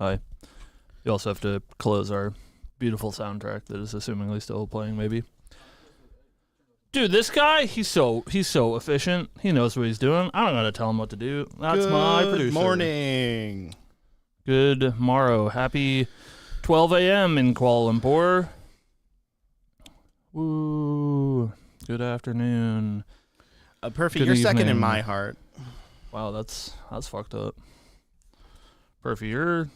Hi. You also have to close our beautiful soundtrack that is assumingly still playing, maybe. Dude, this guy, he's so efficient. He knows what he's doing. I don't gotta tell him what to do. That's my producer. Good morning. Good morrow. Happy 12 a.m. in Kuala Lumpur. Woo. Good afternoon. Perfect. Good You're second in evening. my heart. Wow, that's fucked up. Perfect. You're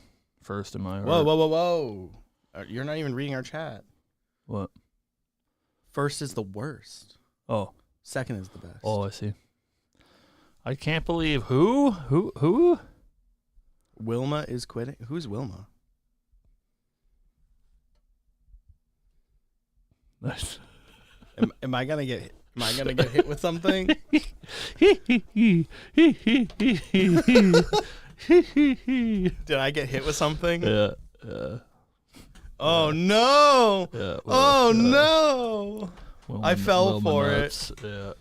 first in my heart. Whoa. You're not even reading our chat. What? First is the worst. Oh. Second is the best. Oh, I see. I can't believe who? Wilma is quitting. Who's Wilma? Nice. Am I gonna get hit with something? Did I get hit with something? Yeah. Oh no! Yeah. Oh no! I fell for it. Yeah.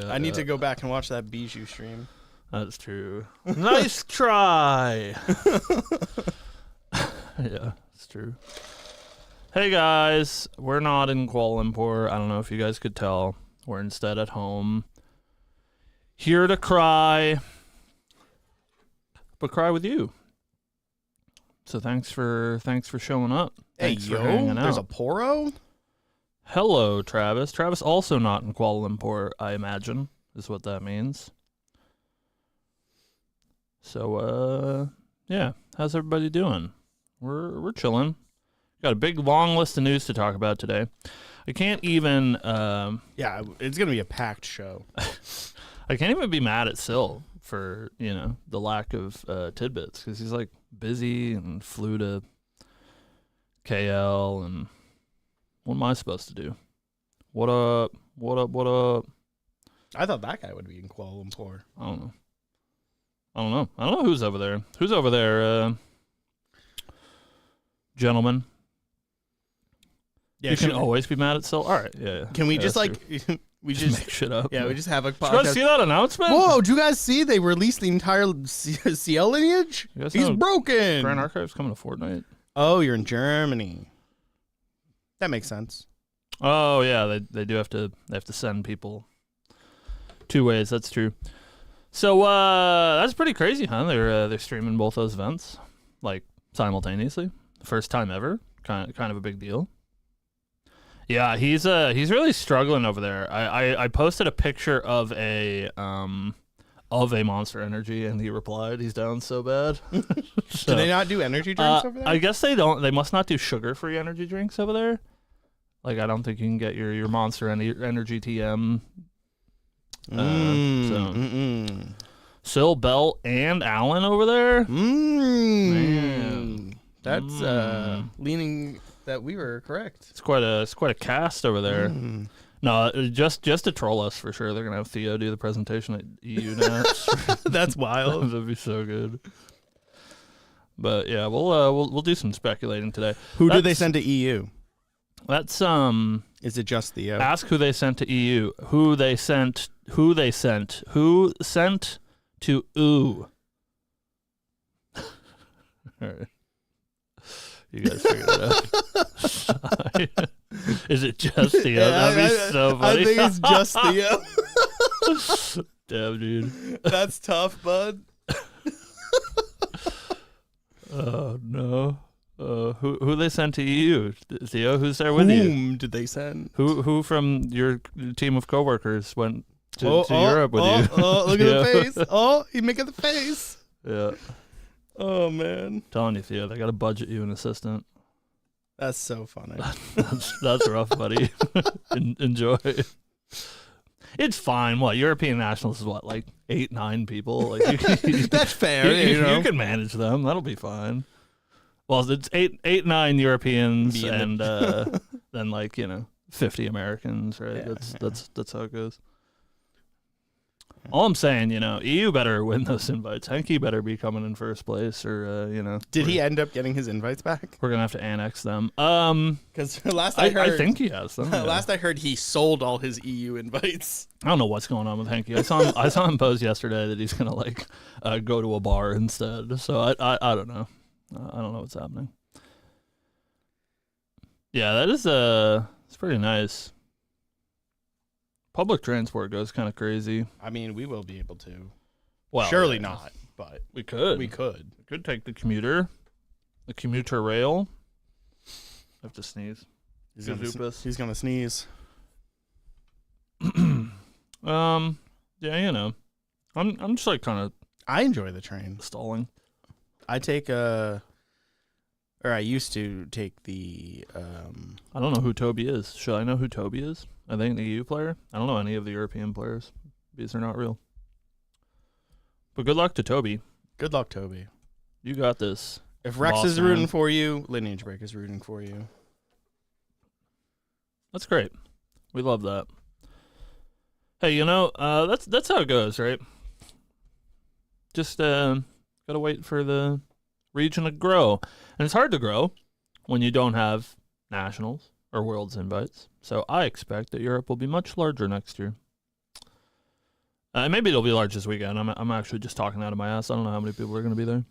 I need to go back and watch that Bijou stream. That's true. Nice try. Yeah, it's true. Hey guys, we're not in Kuala Lumpur. I don't know if you guys could tell. We're instead at home. Here to cry. But cry with you. So thanks for showing up. Thanks for hanging out. There's a Poro? Hello, Travis. Travis also not in Kuala Lumpur, I imagine, is what that means. So, yeah. How's everybody doing? We're chilling. Got a big, long list of news to talk about today. I can't even... yeah, it's going to be a packed show. I can't even be mad at Sil for, the lack of tidbits, because he's, busy and flew to KL, and what am I supposed to do? What up? I thought that guy would be in Kuala Lumpur. I don't know who's over there. Who's over there, gentlemen? Yeah, you can always be mad at Sil. All right, yeah. Can we just we just make shit up? Yeah, we just have a podcast. Did you guys see that announcement? Whoa! Did you guys see they released the entire CL lineage? He's broken. Grand Archive's coming to Fortnite. Oh, you're in Germany. That makes sense. Oh yeah, they do have to send people two ways. That's true. So that's pretty crazy, huh? They're streaming both those events simultaneously. First time ever. Kind of a big deal. Yeah, he's really struggling over there. I posted a picture of a Monster Energy, and he replied, "He's down so bad." So, do they not do energy drinks over there? I guess they don't. They must not do sugar-free energy drinks over there. I don't think you can get your Monster Energy TM. Sil, Bell, and Alan over there. Man, that's leaning that we were correct. It's quite a cast over there. No, just to troll us for sure. They're gonna have Theo do the presentation at EU Nats. That's wild. That'd be so good. But yeah, we'll do some speculating today. Who did they send to EU? That's Is it just Theo? Ask who they sent to EU. Who sent to OO. All right. You guys figured it out. Is it just Theo? Yeah, That'd be so funny. I think it's just Theo. Damn, dude. That's tough, bud. Oh, no. Who they sent to EU? Theo, who's there with you? Whom did they send? Who from your team of coworkers went to Europe with you? Oh, look at the face. Oh, he's making the face. Yeah. Oh, man. Telling you, Theo, they got to budget you an assistant. That's so funny. That's rough, buddy. Enjoy. It's fine. What, European nationals is what, 8, 9 people? That's fair. You can manage them. That'll be fine. Well, it's 8, 9 Europeans and then 50 Americans, right? Yeah, that's how it goes. All I'm saying, EU better win those invites. Henke better be coming in first place, or Did he end up getting his invites back? We're gonna have to annex them. Because last I heard, I think he has them. Yeah. Last I heard, he sold all his EU invites. I don't know what's going on with Henke. I saw him post yesterday that he's gonna go to a bar instead. So I don't know. I don't know what's happening. Yeah, that is it's pretty nice. Public transport goes kind of crazy. I mean, we will be able to. Well, surely yeah. not, but We could. we could. We could take the commuter rail. I have to sneeze. He's Gazoopas. gonna sneeze. Yeah, you know, I'm just like kind of I enjoy the train. stalling. I take I used to take the I don't know who Toby is. Should I know who Toby is? I think the EU player. I don't know any of the European players. These are not real. But good luck to Toby. Good luck, Toby. You got this. If Rex Boss is man. rooting for you, Lineage Break is rooting for you. That's great. We love that. Hey, you know, that's how it goes, right? Just gotta wait for the region to grow. And it's hard to grow when you don't have nationals or worlds invites. So I expect that Europe will be much larger next year. Maybe it'll be large this weekend. I'm actually just talking out of my ass. I don't know how many people are going to be there.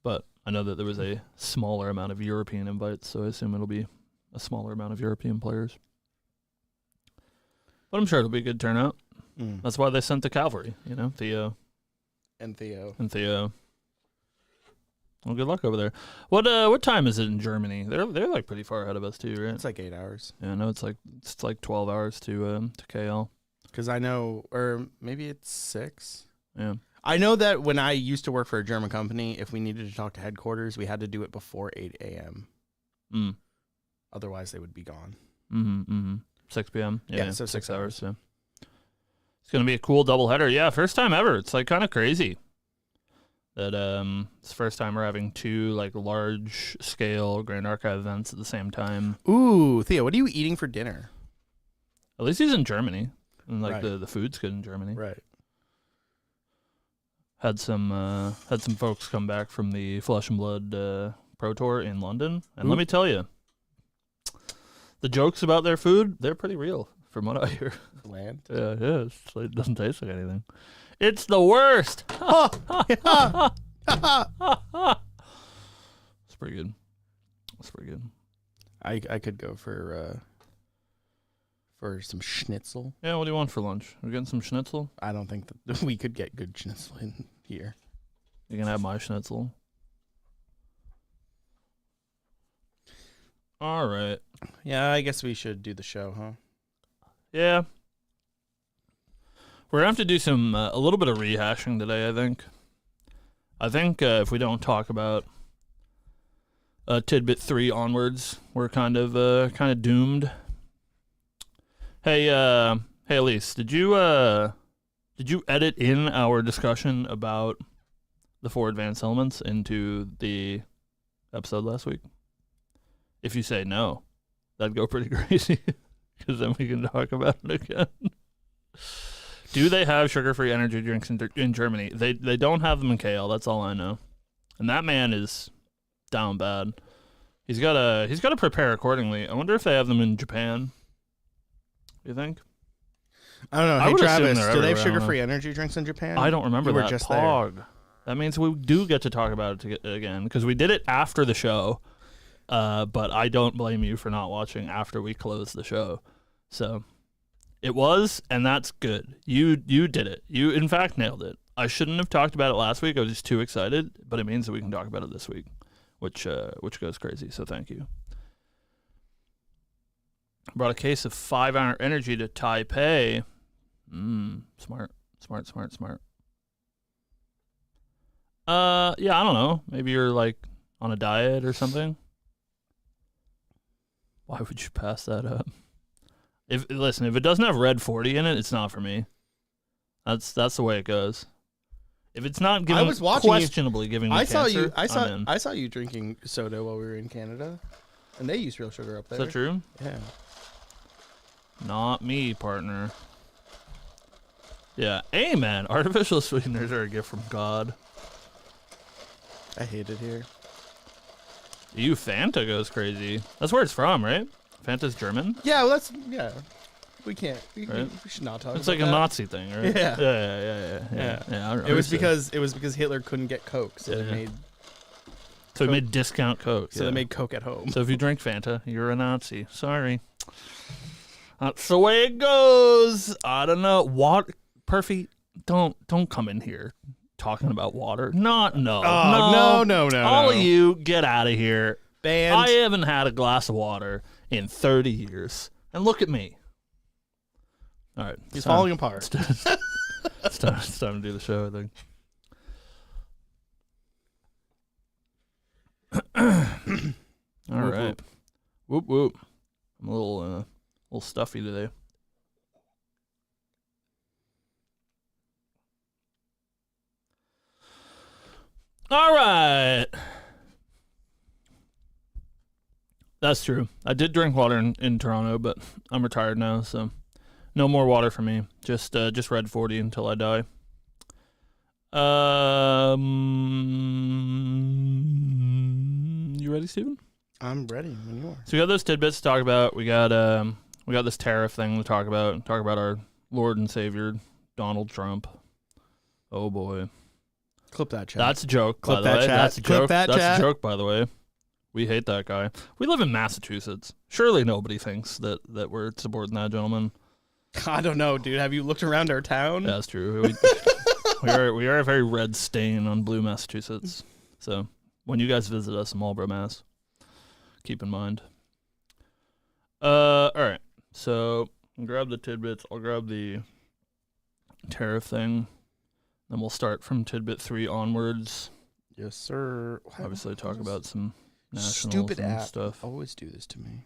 But I know that there was a smaller amount of European invites, so I assume it'll be a smaller amount of European players. But I'm sure it'll be a good turnout. That's why they sent the cavalry, you know, Theo. And Theo. Well, good luck over there. What time is it in Germany? They're like pretty far ahead of us too, right? It's like 8 hours. Yeah, I know it's like 12 hours to KL. Because I know, or maybe it's 6. Yeah. I know that when I used to work for a German company, if we needed to talk to headquarters, we had to do it before 8 a.m. Otherwise, they would be gone. 6 p.m. Yeah, so 6 6 hours. Yeah. It's gonna be a cool doubleheader. Yeah, first time ever. It's like kind of crazy that it's the first time we're having 2 like large scale Grand Archive events at the same time. Ooh, Theo, what are you eating for dinner? At least he's in Germany, and like Right. the food's good in Germany. Right. Had some folks come back from the Flesh and Blood Pro Tour in London, and let me tell you, the jokes about their food, they're pretty real from what I hear. Bland. Yeah, it doesn't taste like anything. It's the worst. It's pretty good. It's pretty good. I could go for some schnitzel. Yeah, what do you want for lunch? We're getting some schnitzel. I don't think that we could get good schnitzel in here. You can have my schnitzel. All right. Yeah, I guess we should do the show, huh? Yeah. We're gonna have to do some a little bit of rehashing today. I think if we don't talk about tidbit 3 onwards, we're kind of doomed. Hey, Elise, did you edit in our discussion about the 4 advanced elements into the episode last week? If you say no, that'd go pretty crazy, because then we can talk about it again. Do they have sugar-free energy drinks in Germany? They don't have them in KL. That's all I know. And that man is down bad. He's got to prepare accordingly. I wonder if they have them in Japan. You think? I don't know. I Hey, would assume Travis, they're do they have everywhere, I don't sugar-free energy drinks in Japan? I don't remember You were that. just there. Pog. That means we do get to talk about it again, because we did it after the show. But I don't blame you for not watching after we closed the show. So it was, and that's good. You did it. You in fact nailed it. I shouldn't have talked about it last week. I was just too excited, but it means that we can talk about it this week, which goes crazy. So thank you. Brought a case of 5-hour energy to Taipei. Smart. Yeah, I don't know. Maybe you're like on a diet or something. Why would you pass that up? If it doesn't have red 40 in it, it's not for me. That's the way it goes. If it's not giving, questionably giving me cancer, I saw you drinking soda while we were in Canada, and they use real sugar up there. Is that true? Yeah. Not me, partner. Yeah. Amen. Artificial sweeteners are a gift from God. I hate it here. Fanta goes crazy. That's where it's from, right? Fanta's German? Yeah, well, that's, yeah. We can't. Right? We should not talk It's about like a that. Nazi thing, right? Yeah. Yeah. It was because Hitler couldn't get Coke, so they made they made discount Coke. they made Coke at home. So if you drink Fanta, you're a Nazi. Sorry. That's the way it goes. I don't know. Perfy, don't come in here talking about water. No. No. All of you, get out of here. Banned. I haven't had a glass of water in 30 years. And look at me. All right. He's falling apart. It's time to do the show, I think. All right. Whoop, whoop. I'm a little stuffy today. All right. That's true. I did drink water in Toronto, but I'm retired now, so no more water for me. Just Red 40 until I die. You ready, Steven? I'm ready when you are. So we got those tidbits to talk about. We got this tariff thing to talk about. Talk about our Lord and Savior, Donald Trump. Oh boy. Clip that chat. That's a joke, Clip by the that way. chat. That's a Clip joke. that That's chat. a joke, by the way. We hate that guy. We live in Massachusetts. Surely nobody thinks that we're supporting that gentleman. I don't know, dude. Have you looked around our town? Yeah, that's true. We are a very red stain on blue Massachusetts. So when you guys visit us in Marlborough, Mass, keep in mind. All right. So grab the tidbits. I'll grab the tariff thing. Then we'll start from tidbit 3 onwards. Yes, sir. Obviously, talk about some nationals stupid and app stuff. always do this to me.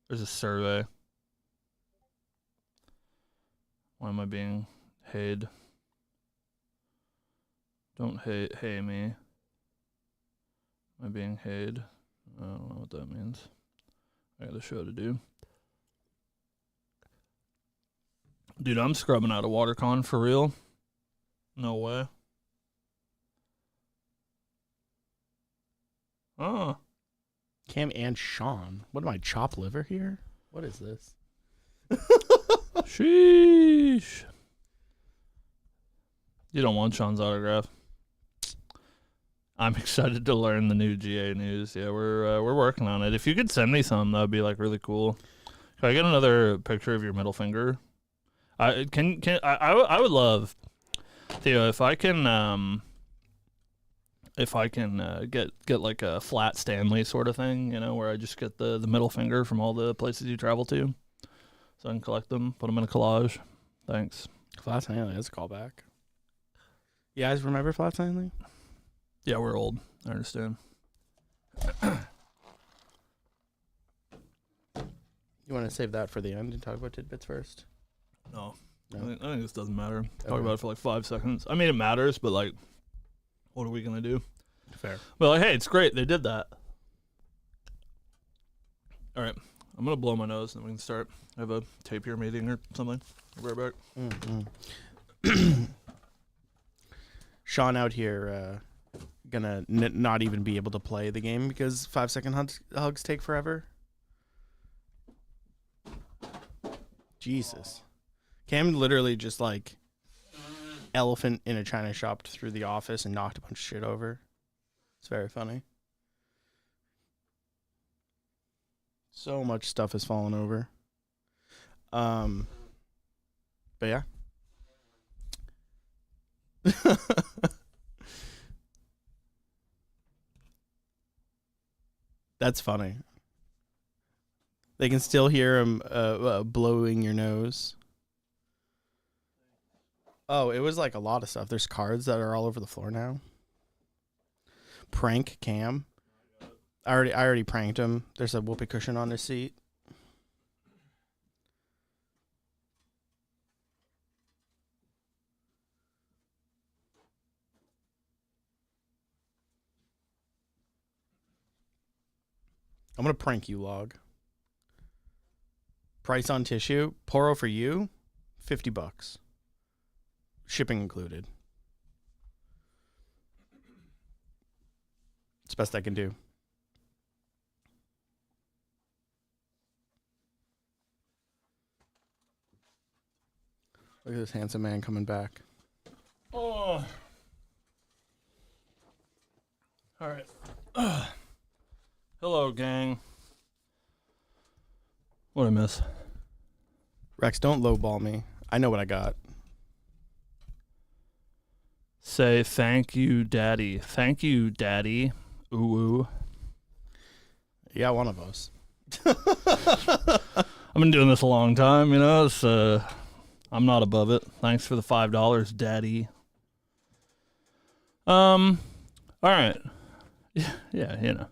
There's a survey. Why am I being hayed? Don't hay me. Am I being hayed? I don't know what that means. I got a show to do. Dude, I'm scrubbing out of WaterCon for real. No way. Oh. Cam and Sean. What am I, chop liver here? What is this? Sheesh. You don't want Sean's autograph. I'm excited to learn the new GA news. Yeah, we're working on it. If you could send me some, that'd be like really cool. Can I get another picture of your middle finger? I would love, Theo, if I can get like a flat Stanley sort of thing, you know, where I just get the middle finger from all the places you travel to, so I can collect them, put them in a collage. Thanks. Flat Stanley, that's a callback. You guys remember Flat Stanley? Yeah, we're old. I understand. You want to save that for the end and talk about tidbits first? No. No? I think this doesn't matter. Talk Okay. about it for like 5 seconds. I mean, it matters, but like, what are we gonna do? Fair. But like, hey, it's great. They did that. All right. I'm going to blow my nose and we can start. I have a tapier meeting or something. I'll be right back. Mm-hmm. Sean out here gonna not even be able to play the game because 5-second hugs take forever. Jesus. Cam literally just like elephant in a china shop through the office and knocked a bunch of shit over. It's very funny. So much stuff has fallen over. But yeah. That's funny. They can still hear him blowing your nose. Oh, it was like a lot of stuff. There's cards that are all over the floor now. Prank Cam. I already pranked him. There's a whoopee cushion on his seat. I'm going to prank you, Log. Price on tissue. Poro for you, $50. Shipping included. It's the best I can do. Look at this handsome man coming back. Oh. All right. Hello, gang. What'd I miss? Rex, don't lowball me. I know what I got. Say thank you, Daddy. Thank you, Daddy. Ooh, ooh. Yeah, one of us. I've been doing this a long time, you know. It's, I'm not above it. Thanks for the $5, Daddy. All right. Yeah, you know.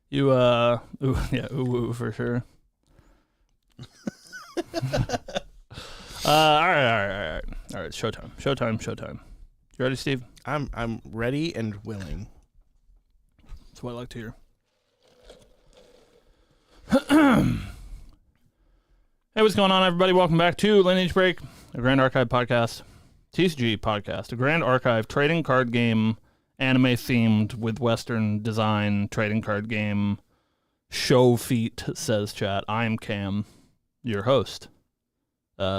You, ooh, yeah, ooh, for sure. All right. Showtime. You ready, Steve? I'm ready and willing. That's what I like to hear. Hey, what's going on, everybody? Welcome back to Lineage Break, a Grand Archive podcast, TCG podcast, a Grand Archive trading card game, anime-themed with Western design trading card game. Show feet, says chat. I'm Cam, your host.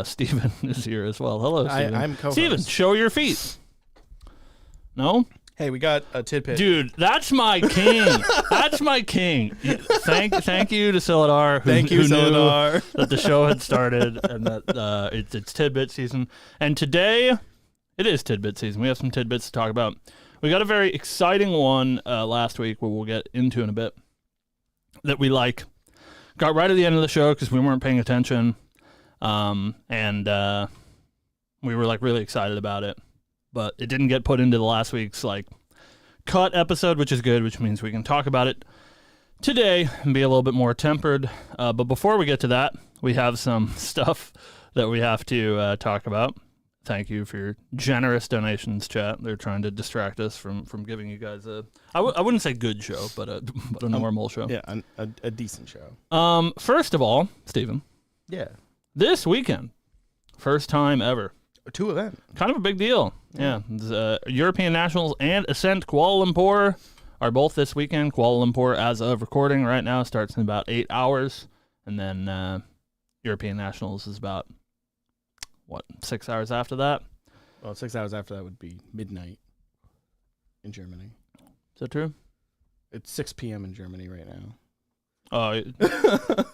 Steven is here as well. Hello, Steven. I'm co-host. Steven, show your feet. No? Hey, we got a tidbit. Dude, that's my king. That's my king. Thank you to Silidar, who knew that the show had started and that it's tidbit season. And today, it is tidbit season. We have some tidbits to talk about. We got a very exciting one last week, where we'll get into in a bit, that we got right at the end of the show because we weren't paying attention, and we were really excited about it. But it didn't get put into the last week's cut episode, which is good, which means we can talk about it today and be a little bit more tempered. But before we get to that, we have some stuff that we have to talk about. Thank you for your generous donations, chat. They're trying to distract us from giving you guys I wouldn't say good show, but a normal show. Yeah, a decent show. First of all, Steven. Yeah. This weekend, first time ever. 2 events. Kind of a big deal. Yeah. European Nationals and Ascent Kuala Lumpur are both this weekend. Kuala Lumpur, as of recording right now, starts in about 8 hours. And then European Nationals is about, 6 hours after that? Well, 6 hours after that would be midnight in Germany. Is that true? It's 6 p.m. in Germany right now. Oh.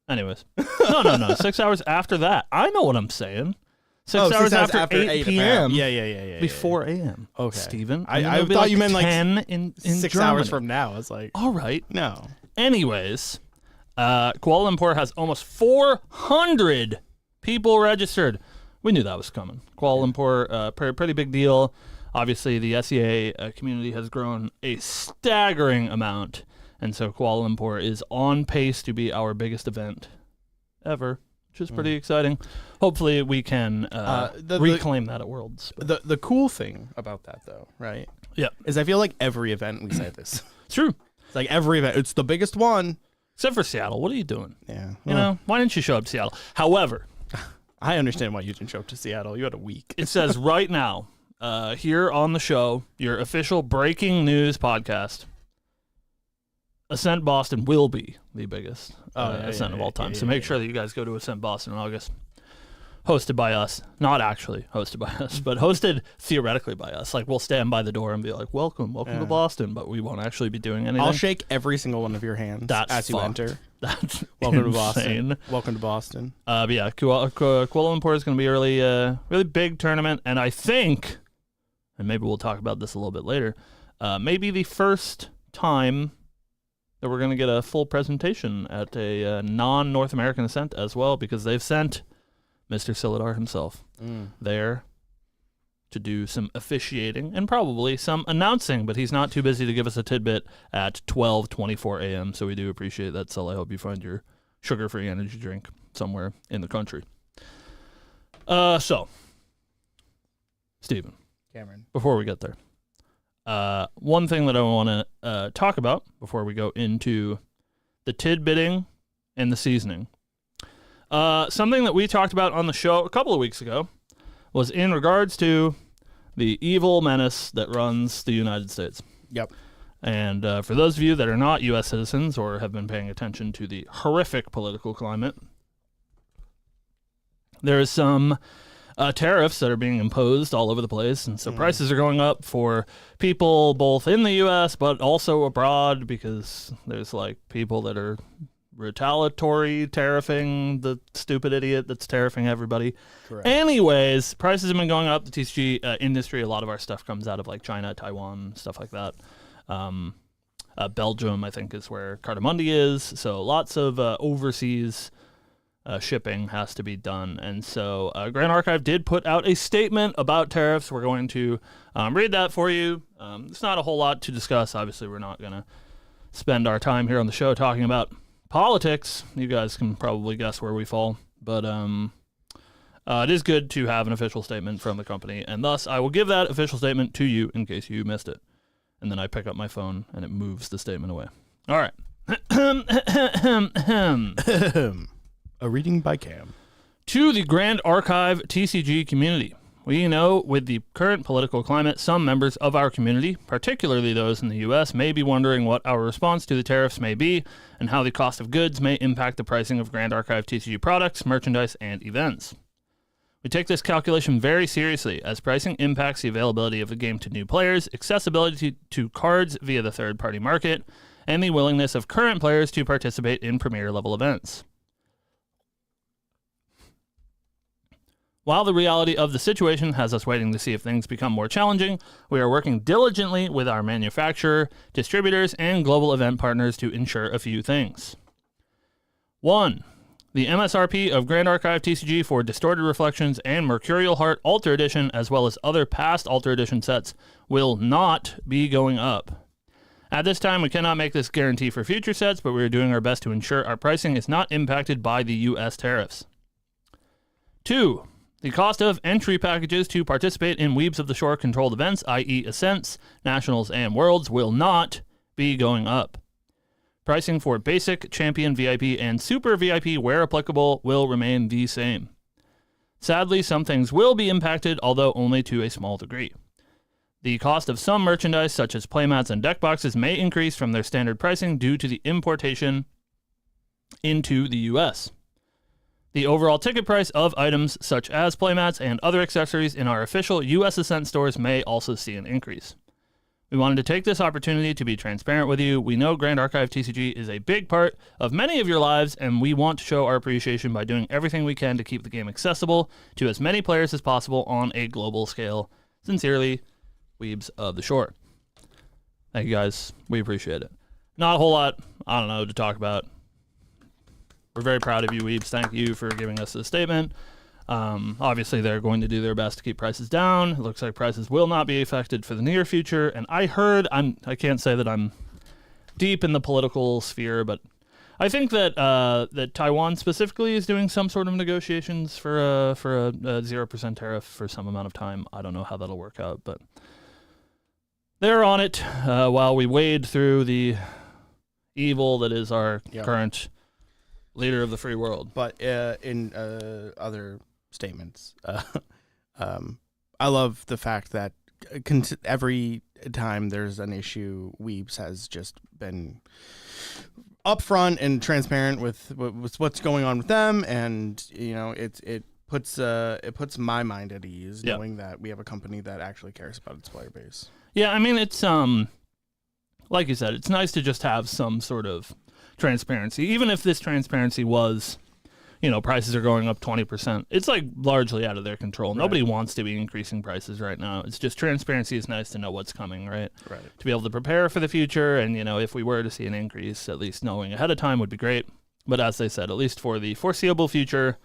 Anyways. No. 6 hours after that. I know what I'm saying. 6 hours after 8 p.m. Yeah. Before a.m. Okay. Steven. I thought you meant 10 in 6 Germany. hours from now. I was like, all right. No. Anyways, Kuala Lumpur has almost 400 people registered. We knew that was coming. Kuala Lumpur, pretty big deal. Obviously, the SEA community has grown a staggering amount. And so Kuala Lumpur is on pace to be our biggest event ever, which is pretty exciting. Hopefully we can reclaim that at Worlds. The cool thing about that, though, right? Yeah. Is I feel like every event we say this. It's true. It's like every event. It's the biggest one. Except for Seattle. What are you doing? Yeah. You know, why didn't you show up to Seattle? However, I understand why you didn't show up to Seattle. You had a week. It says right now, here on the show, your official breaking news podcast, Ascent Boston will be the biggest Ascent of all time. So make sure that you guys go to Ascent Boston in August. Hosted by us. Not actually hosted by us, but hosted theoretically by us. We'll stand by the door and be like, welcome to Boston, but we won't actually be doing anything. I'll shake every single one of your hands as you enter. That's welcome insane. to Boston. Welcome to Boston. But yeah, Kuala Lumpur is going to be a really big tournament, and I think, and maybe we'll talk about this a little bit later, maybe the first time that we're going to get a full presentation at a non-North American Ascent as well, because they've sent Mr. Silidar himself there to do some officiating and probably some announcing, but he's not too busy to give us a tidbit at 12:24 a.m., so we do appreciate that, Sil. I hope you find your sugar-free energy drink somewhere in the country. So, Steven. Cameron. Before we get there, one thing that I want to talk about before we go into the tidbitting and the seasoning. Something that we talked about on the show a couple of weeks ago was in regards to the evil menace that runs the United States. Yep. And for those of you that are not U.S. citizens or have been paying attention to the horrific political climate there's some tariffs that are being imposed all over the place, and so prices are going up for people both in the U.S. but also abroad, because there's like people that are retaliatory tariffing the stupid idiot that's tariffing everybody. Correct. Anyways, prices have been going up. The TCG industry, a lot of our stuff comes out of like China, Taiwan, stuff like that. Belgium, I think, is where Cardamundi is. So lots of overseas shipping has to be done. And so Grand Archive did put out a statement about tariffs. We're going to read that for you. It's not a whole lot to discuss. Obviously, we're not going to spend our time here on the show talking about politics. You guys can probably guess where we fall. But it is good to have an official statement from the company. And thus, I will give that official statement to you in case you missed it. And then I pick up my phone and it moves the statement away. All right. A reading by Cam. To the Grand Archive TCG community. We know with the current political climate, some members of our community, particularly those in the U.S., may be wondering what our response to the tariffs may be and how the cost of goods may impact the pricing of Grand Archive TCG products, merchandise, and events. We take this calculation very seriously, as pricing impacts the availability of the game to new players, accessibility to cards via the third-party market, and the willingness of current players to participate in premier-level events. While the reality of the situation has us waiting to see if things become more challenging, we are working diligently with our manufacturer, distributors, and global event partners to ensure a few things. 1. The MSRP of Grand Archive TCG for Distorted Reflections and Mercurial Heart Alter Edition, as well as other past Alter Edition sets, will not be going up. At this time, we cannot make this guarantee for future sets, but we are doing our best to ensure our pricing is not impacted by the U.S. tariffs. 2. The cost of entry packages to participate in Weebs of the Shore controlled events, i.e. Ascents, Nationals, and Worlds, will not be going up. Pricing for Basic, Champion VIP, and Super VIP, where applicable, will remain the same. Sadly, some things will be impacted, although only to a small degree. The cost of some merchandise, such as playmats and deck boxes, may increase from their standard pricing due to the importation into the U.S. The overall ticket price of items such as playmats and other accessories in our official U.S. Ascent stores may also see an increase. We wanted to take this opportunity to be transparent with you. We know Grand Archive TCG is a big part of many of your lives, and we want to show our appreciation by doing everything we can to keep the game accessible to as many players as possible on a global scale. Sincerely, Weebs of the Shore. Thank you guys. We appreciate it. Not a whole lot, I don't know, to talk about. We're very proud of you, Weebs. Thank you for giving us this statement. Obviously, they're going to do their best to keep prices down. It looks like prices will not be affected for the near future. And I heard, I can't say that I'm deep in the political sphere, but I think that that Taiwan specifically is doing some sort of negotiations for a 0% tariff for some amount of time. I don't know how that'll work out, but they're on it while we wade through the evil that is our current leader of the free world. But in other statements, I love the fact that every time there's an issue, Weebs has just been upfront and transparent with what's going on with them, and you know it puts my mind at ease knowing that we have a company that actually cares about its player base. Yeah, I mean it's like you said, it's nice to just have some sort of transparency, even if this transparency was, you know, prices are going up 20%. It's like largely out of their control. Right. Nobody wants to be increasing prices right now. It's just transparency is nice to know what's coming, right? Right. To be able to prepare for the future, and you know, if we were to see an increase, at least knowing ahead of time would be great. But as they said, at least for the foreseeable future,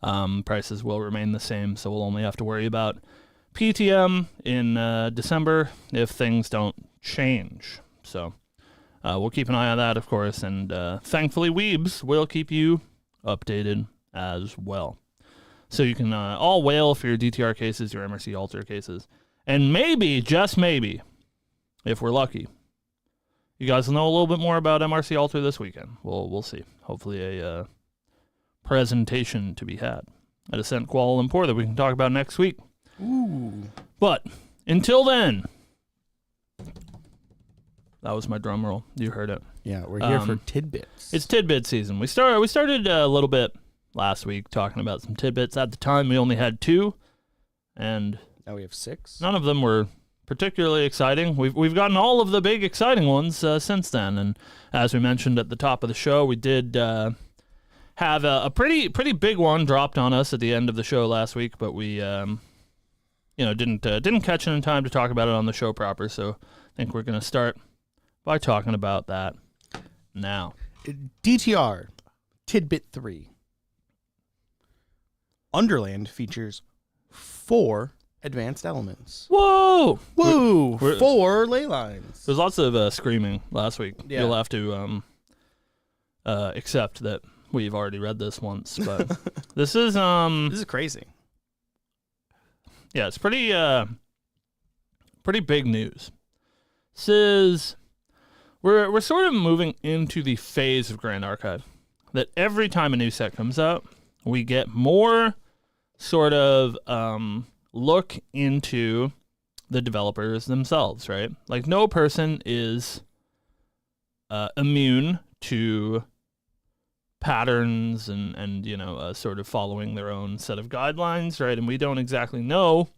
prices will remain the same. So we'll only have to worry about PTM in December if things don't change. So we'll keep an eye on that, of course, and thankfully Weebs will keep you updated as well. So you can all whale for your DTR cases, your MRC Alter cases, and maybe, just maybe, if we're lucky, you guys will know a little bit more about MRC Alter this weekend. We'll see. Hopefully a presentation to be had at Ascent Kuala Lumpur that we can talk about next week. Ooh. But until then, that was my drum roll. You heard it. Yeah, we're here for tidbits. It's tidbit season. We started a little bit last week talking about some tidbits. At the time, we only had 2, and Now we have 6. none of them were particularly exciting. We've gotten all of the big exciting ones since then, and as we mentioned at the top of the show, we did have a pretty big one dropped on us at the end of the show last week, but we didn't catch it in time to talk about it on the show proper. So I think we're gonna start by talking about that now. DTR Tidbit 3. Underland features 4 advanced elements. Whoa! Woo! 4 ley lines. There's lots of screaming last week. Yeah. You'll have to accept that we've already read this once, but this is This is crazy. yeah, it's pretty big news. This is we're sort of moving into the phase of Grand Archive that every time a new set comes out, we get more sort of look into the developers themselves, right? Like, no person is immune to patterns and sort of following their own set of guidelines, right? And we don't exactly know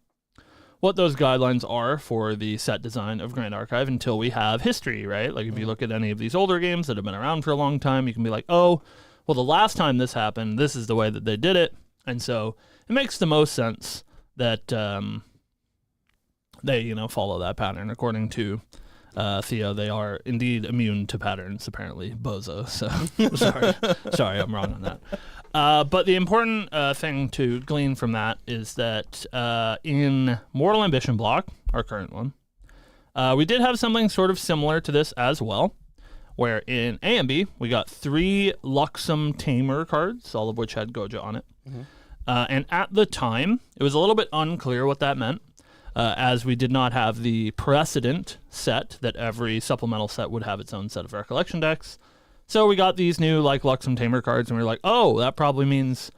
what those guidelines are for the set design of Grand Archive until we have history, right? Like, if you look at any of these older games that have been around for a long time, you can be like, oh, well, the last time this happened, this is the way that they did it. And so it makes the most sense that they, follow that pattern. According to Theo, they are indeed immune to patterns, apparently. Bozo. So sorry, I'm wrong on that. But the important thing to glean from that is that in Mortal Ambition block, our current one, we did have something sort of similar to this as well, where in A and B, we got 3 Luxem Tamer cards, all of which had Goja on it. Mm-hmm. And at the time, it was a little bit unclear what that meant, as we did not have the precedent set that every supplemental set would have its own set of recollection decks. So we got these new Luxem Tamer cards, and we were like, oh, that probably means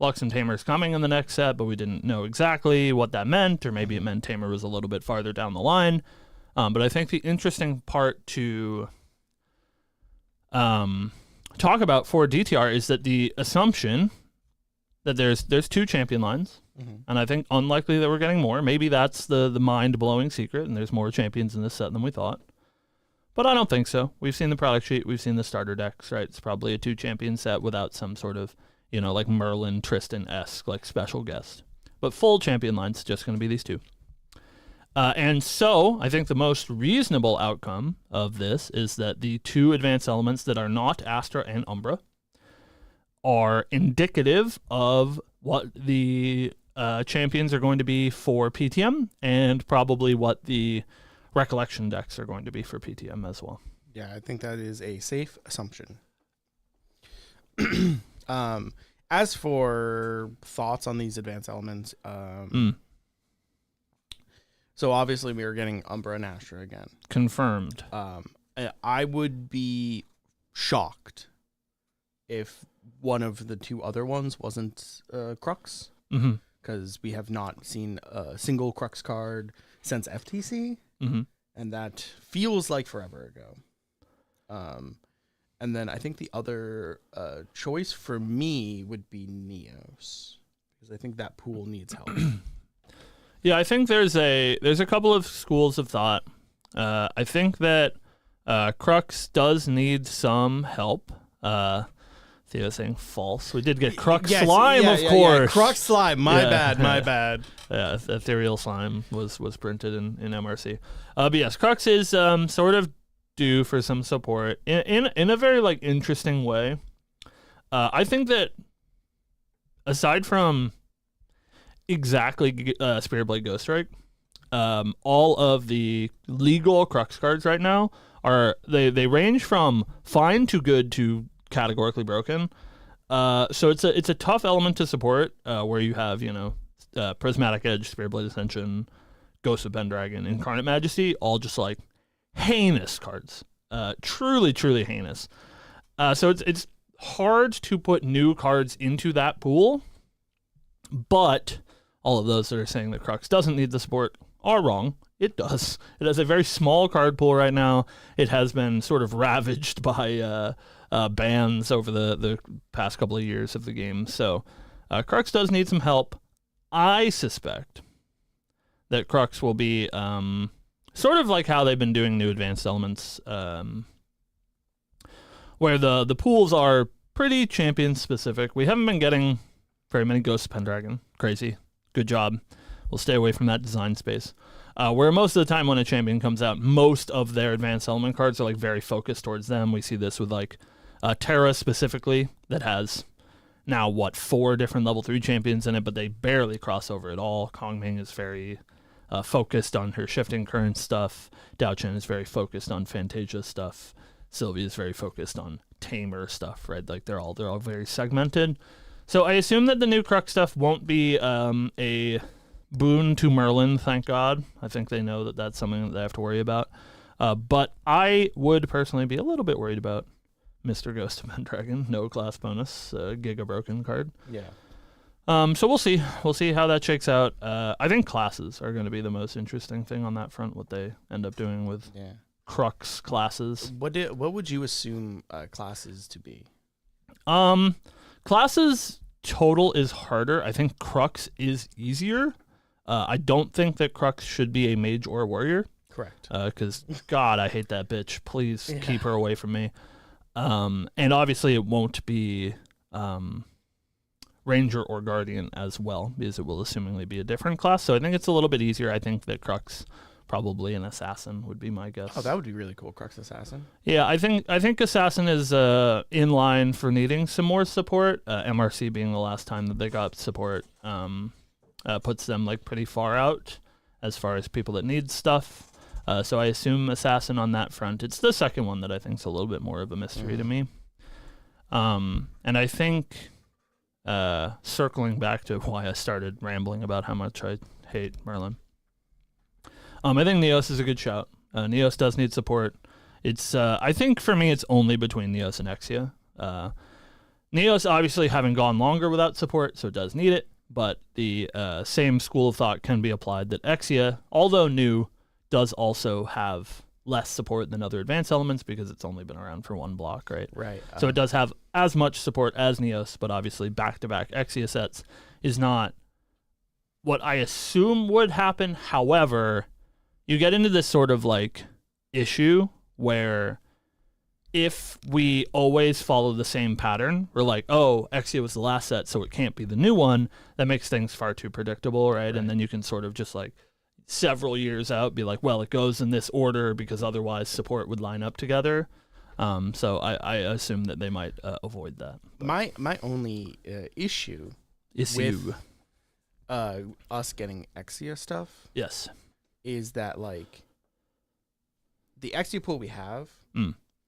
Luxem Tamer's coming in the next set, but we didn't know exactly what that meant, or maybe it meant Tamer was a little bit farther down the line. But I think the interesting part to talk about for DTR is that the assumption that there's 2 champion lines, and I think unlikely that we're getting more. Maybe that's the mind-blowing secret, and there's more champions in this set than we thought. But I don't think so. We've seen the product sheet, we've seen the starter decks, right? It's probably a 2 champion set without some sort of, like Merlin, Tristan-esque, special guest. But full champion line's just going to be these 2. And so I think the most reasonable outcome of this is that the 2 advanced elements that are not Astra and Umbra are indicative of what the champions are going to be for PTM, and probably what the recollection decks are going to be for PTM as well. Yeah, I think that is a safe assumption. As for thoughts on these advanced elements, so obviously we are getting Umbra and Astra again. Confirmed. I would be shocked if one of the 2 other ones wasn't Crux, because we have not seen a single Crux card since FTC, and that feels like forever ago. And then I think the other choice for me would be Neos, because I think that pool needs help. Yeah, I think there's a couple of schools of thought. I think that Crux does need some help. Theo saying false. We did get Crux Slime, of course. Yeah. Crux Slime. My bad. Yeah, Ethereal Slime was printed in MRC. But yes, Crux is sort of due for some support in a very interesting way. I think that aside from exactly Spirit Blade Ghost Strike, all of the legal Crux cards right now they range from fine to good to categorically broken. So it's a tough element to support, where you have Prismatic Edge, Spirit Blade Ascension, Ghost of Pendragon, Incarnate Majesty, all just heinous cards, truly heinous. So it's hard to put new cards into that pool, but all of those that are saying that Crux doesn't need the support are wrong It does. It has a very small card pool right now. It has been sort of ravaged by bans over the past couple of years of the game. So Crux does need some help. I suspect that Crux will be sort of like how they've been doing new advanced elements, where the pools are pretty champion specific. We haven't been getting very many Ghosts of Pendragon. Crazy. Good job. We'll stay away from that design space. Where most of the time when a champion comes out, most of their advanced element cards are like very focused towards them. We see this with like Terra specifically, that has now 4 different level 3 champions in it, but they barely cross over at all. Kongming is very focused on her shifting current stuff. Dao Chen is very focused on Fantasia stuff. Sylvia is very focused on Tamer stuff, right? Like they're all very segmented. So I assume that the new Crux stuff won't be a boon to Merlin, thank God. I think they know that that's something that they have to worry about. But I would personally be a little bit worried about Mr. Ghost of Pendragon, no class bonus, Giga Broken card. Yeah. So we'll see. We'll see how that shakes out. I think classes are going to be the most interesting thing on that front, what they end up doing with Crux classes. What would you assume classes to be? Classes total is harder. I think Crux is easier. I don't think that Crux should be a mage or a warrior. Correct. Because, God, I hate that bitch. Please keep her away from me. And obviously it won't be Ranger or Guardian as well, because it will assumingly be a different class. So I think it's a little bit easier. I think that Crux, probably an Assassin, would be my guess. Oh, that would be really cool, Crux Assassin. Yeah, I think Assassin is in line for needing some more support. MRC being the last time that they got support puts them like pretty far out as far as people that need stuff. So I assume Assassin on that front. It's the second one that I think is a little bit more of a mystery to me. And I think, circling back to why I started rambling about how much I hate Merlin, I think Neos is a good shout. Neos does need support. It's I think for me it's only between Neos and Exia. Neos obviously having gone longer without support, so it does need it, but the same school of thought can be applied that Exia, although new, does also have less support than other advanced elements because it's only been around for one block, right? Right. So it does have as much support as Neos, but obviously back-to-back Exia sets is not what I assume would happen. However, you get into this sort of like issue where if we always follow the same pattern, we're like, oh, Exia was the last set, so it can't be the new one. That makes things far too predictable, right? And then you can sort of just like several years out be like, well, it goes in this order because otherwise support would line up together. So I assume that they might avoid that. But my only issue with us getting Exia stuff is that like the Exia pool we have,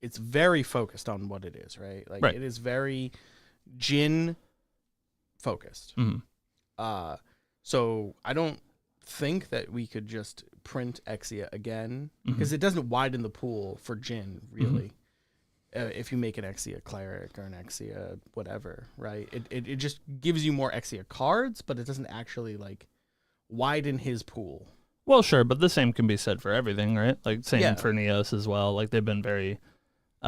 it's very focused on what it is, right? Like it is very Jin focused. So I don't think that we could just print Exia again because it doesn't widen the pool for Jin really. If you make an Exia cleric or an Exia whatever, right? It just gives you more Exia cards, but it doesn't actually like widen his pool. Well, sure, but the same can be said for everything, right? Like same for Neos as well. Like they've been very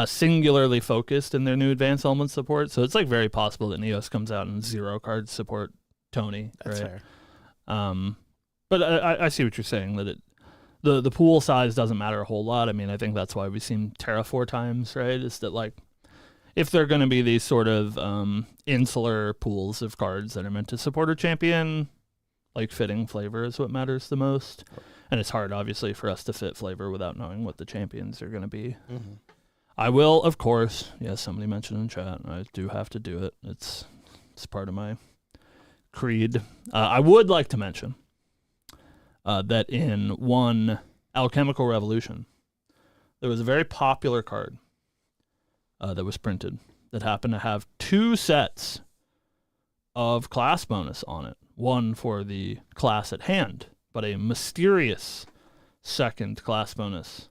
singularly focused in their new advanced element support, so it's like very possible that Neos comes out and 0 cards support Tony. That's right? fair. But I see what you're saying, that the pool size doesn't matter a whole lot. I mean, I think that's why we've seen Terra 4 times, right? Is that like, if they're going to be these sort of insular pools of cards that are meant to support a champion, like fitting flavor is what matters the most. And it's hard, obviously, for us to fit flavor without knowing what the champions are going to be. I will, of course, somebody mentioned in chat, I do have to do it. It's part of my creed. I would like to mention that in one Alchemical Revolution, there was a very popular card that was printed that happened to have 2 sets of class bonus on it. One for the class at hand, but a mysterious second class bonus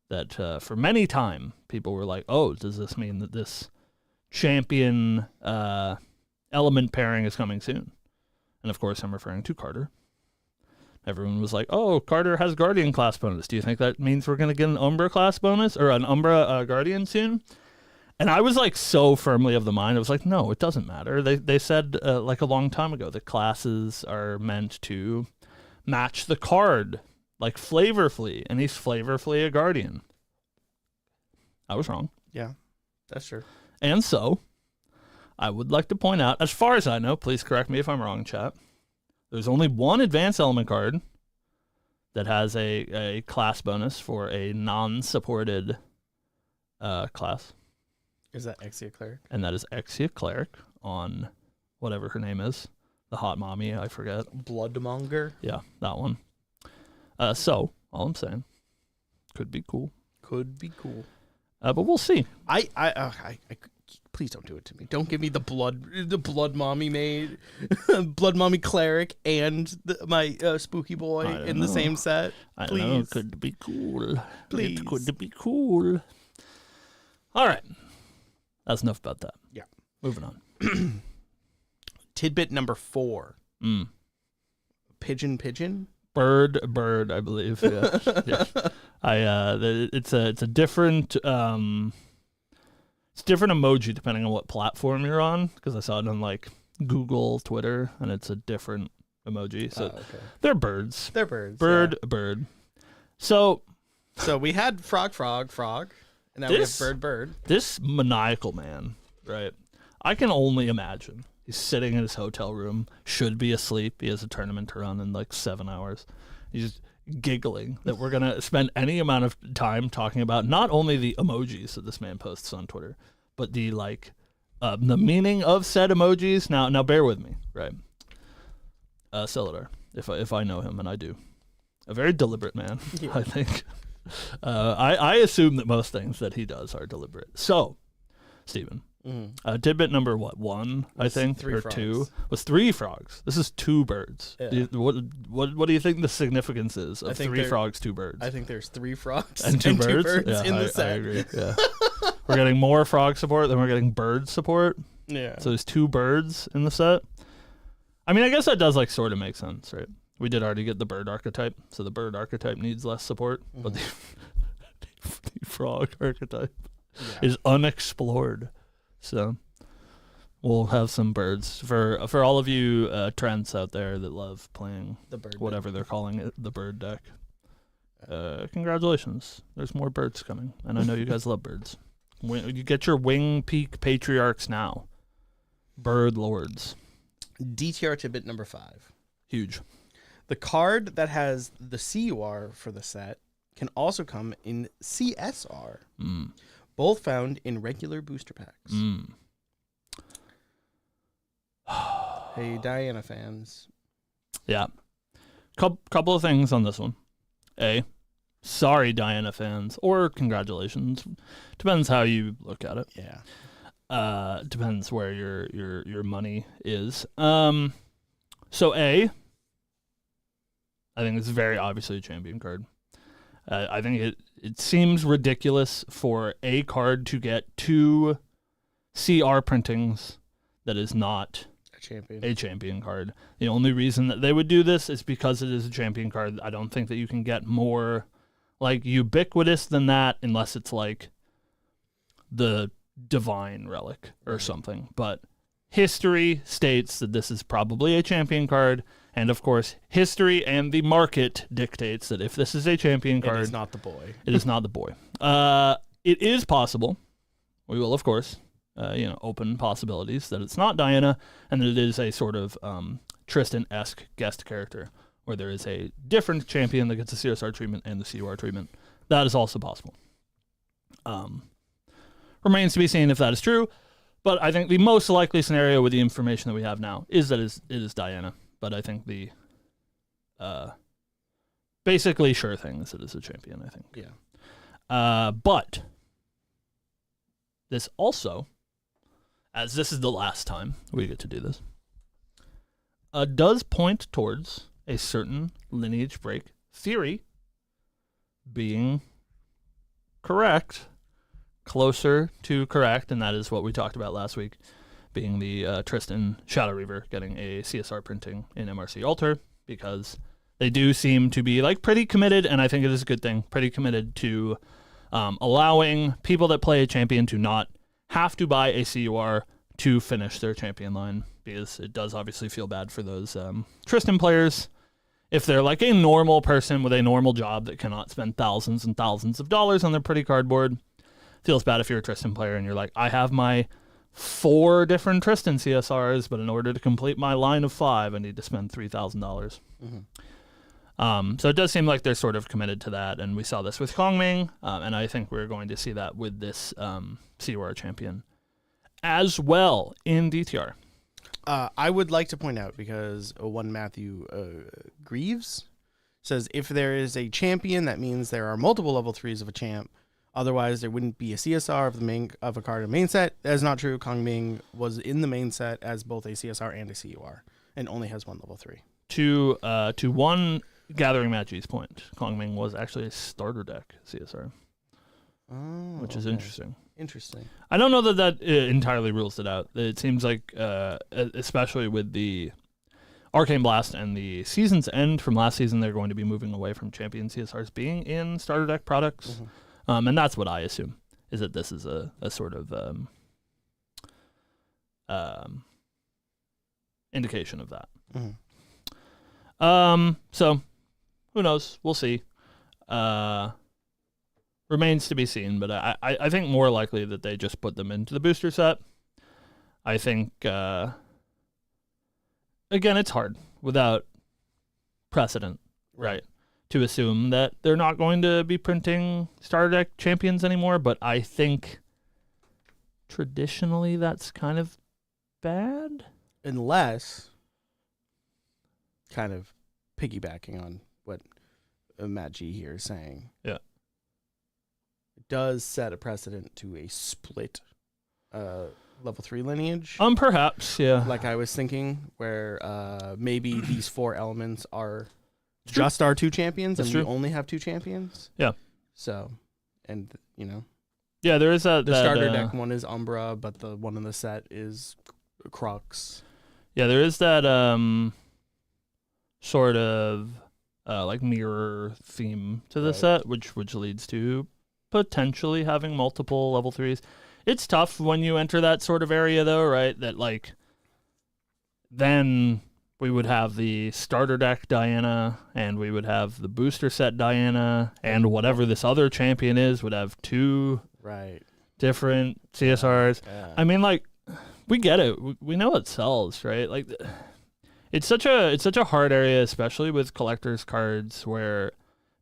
that for many time people were like, oh, does this mean that this champion element pairing is coming soon? And of course I'm referring to Carter. everyone was like, "Oh, Carter has Guardian class bonus. Do you think that means we're gonna get an Umbra class bonus or an Umbra Guardian soon?" And I was like so firmly of the mind. I was like, "No, it doesn't matter." They said like a long time ago that classes are meant to match the card, like Flavorfully, and he's Flavorfully a Guardian. I was wrong. Yeah, that's true. And so, I would like to point out, as far as I know, please correct me if I'm wrong, chat, there's only one advanced element card that has a class bonus for a non-supported class. Is that Exia Cleric? And that is Exia Cleric on whatever her name is. The hot mommy, I forget. Bloodmonger? Yeah, that one. So, all I'm saying, could be cool. Could be cool. But we'll see. I please don't do it to me. Don't give me the blood mommy maid, blood mommy cleric, and my spooky boy in the same set. Please. I know, could be cool. Please. It could be cool. All right. That's enough about that. Yeah. Moving on. Tidbit number 4. Pigeon. Bird, I believe. Yeah. Yeah. It's a different it's different emoji depending on what platform you're on, because I saw it on like Google, Twitter, and it's a different emoji. So okay. They're birds. They're birds. Bird. So we had frog, and now we have bird. This maniacal man, right? I can only imagine. He's sitting in his hotel room, should be asleep. He has a tournament to run in like 7 hours. He's giggling that we're going to spend any amount of time talking about not only the emojis that this man posts on Twitter, but the the meaning of said emojis. Now bear with me, right? Celadar, if I know him, and I do. A very deliberate man, yeah. I think. I assume that most things that he does are deliberate. So, Stephen. Tidbit number 1, I think, or frogs. 2 was 3 frogs. This is 2 birds. Yeah. What do you think the significance is of 3 frogs, 2 birds? I think there's 3 frogs and 2 birds, yeah, in the set. I agree. Yeah. We're getting more frog support than we're getting bird support. Yeah. So there's 2 birds in the set. I mean, I guess that does like sort of make sense, right? We did already get the bird archetype, so the bird archetype needs less support, but the frog archetype is unexplored. So we'll have some birds for all of you Trents out there that love playing the bird whatever they're calling it, the bird deck. Congratulations, there's more birds coming, and I know you guys love birds. You get your Wing Peak Patriarchs now, bird lords. DTR tidbit number 5. Huge. The card that has the CUR for the set can also come in CSR. Both found in regular booster packs. Hey, Diana fans. Yeah. Couple of things on this one. Sorry, Diana fans, or congratulations. Depends how you look at it. Yeah. Depends where your money is. So I think it's very obviously a champion card. I think it seems ridiculous for a card to get 2 CR printings that is not a champion card. The only reason that they would do this is because it is a champion card. I don't think that you can get more like ubiquitous than that unless it's like the Divine Relic or something. But history states that this is probably a champion card. And, of course, history and the market dictates that if this is a champion card... It is not the boy. It is not the boy. It is possible. We will, of course, open possibilities that it's not Diana and that it is a sort of Tristan-esque guest character where there is a different champion that gets the CSR treatment and the CUR treatment. That is also possible. Remains to be seen if that is true. But I think the most likely scenario with the information that we have now is that it is Diana. But I think the basically sure thing is it is a champion, I think. Yeah. But this also, as this is the last time we get to do this, does point towards a certain lineage break theory being correct, closer to correct, and that is what we talked about last week. Being the Tristan Shadow Reaver getting a CSR printing in MRC Alter, because They do seem to be like pretty committed, and I think it is a good thing, pretty committed to allowing people that play a champion to not have to buy a CUR to finish their champion line, because it does obviously feel bad for those Tristan players. If they're like a normal person with a normal job that cannot spend thousands and thousands of dollars on their pretty cardboard, feels bad if you're a Tristan player and you're like, I have my 4 different Tristan CSRs, but in order to complete my line of 5, I need to spend $3,000. Mm-hmm. So it does seem like they're sort of committed to that, and we saw this with Kongming, and I think we're going to see that with this CUR champion as well in DTR. I would like to point out, because one Matthew Greaves says, if there is a champion, that means there are multiple level 3s of a champ. Otherwise, there wouldn't be a CSR of a card in main set. That is not true. Kongming was in the main set as both a CSR and a CUR, and only has 1 level 3. To one Gathering Magi's point, Kongming was actually a starter deck CSR, which is interesting. Interesting. I don't know that entirely rules it out. It seems like, especially with the Arcane Blast and the Season's End from last season, they're going to be moving away from Champion CSRs being in starter deck products. Mm-hmm. And that's what I assume, is that this is a sort of indication of that. Mm-hmm. So, who knows? We'll see. Remains to be seen, but I think more likely that they just put them into the booster set. I think, again, it's hard without precedent, right? To assume that they're not going to be printing starter deck champions anymore, but I think traditionally that's kind of bad. Unless, kind of piggybacking on what Matt G here is saying. Yeah. It does set a precedent to a split level 3 lineage. Perhaps, yeah. Like I was thinking, where maybe these 4 elements are just our 2 champions, and we only have 2 champions. Yeah. So, and yeah, there is that. The starter deck one is Umbra, but the one in the set is Crux. Yeah, there is that sort of like mirror theme to the set, which leads to potentially having multiple level 3s. It's tough when you enter that sort of area, though, right? That like then we would have the starter deck Diana, and we would have the booster set Diana, and whatever this other champion is would have 2 different CSRs. Yeah. I mean, like, we get it. We know it sells, right? Like, it's such a hard area, especially with collector's cards, where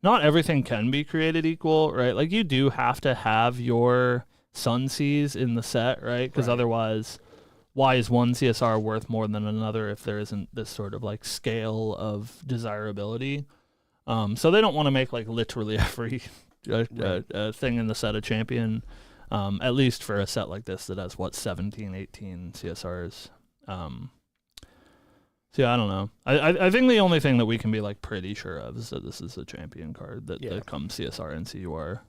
not everything can be created equal, right? Like, you do have to have your Sunseas in the set, right? Because otherwise, why is one CSR worth more than another if there isn't this sort of like scale of desirability? So they don't want to make like literally every thing in the set a champion, at least for a set like this that has 17, 18 CSRs. So yeah, I don't know. I think the only thing that we can be like pretty sure of is that this is a champion card that comes CSR and CUR.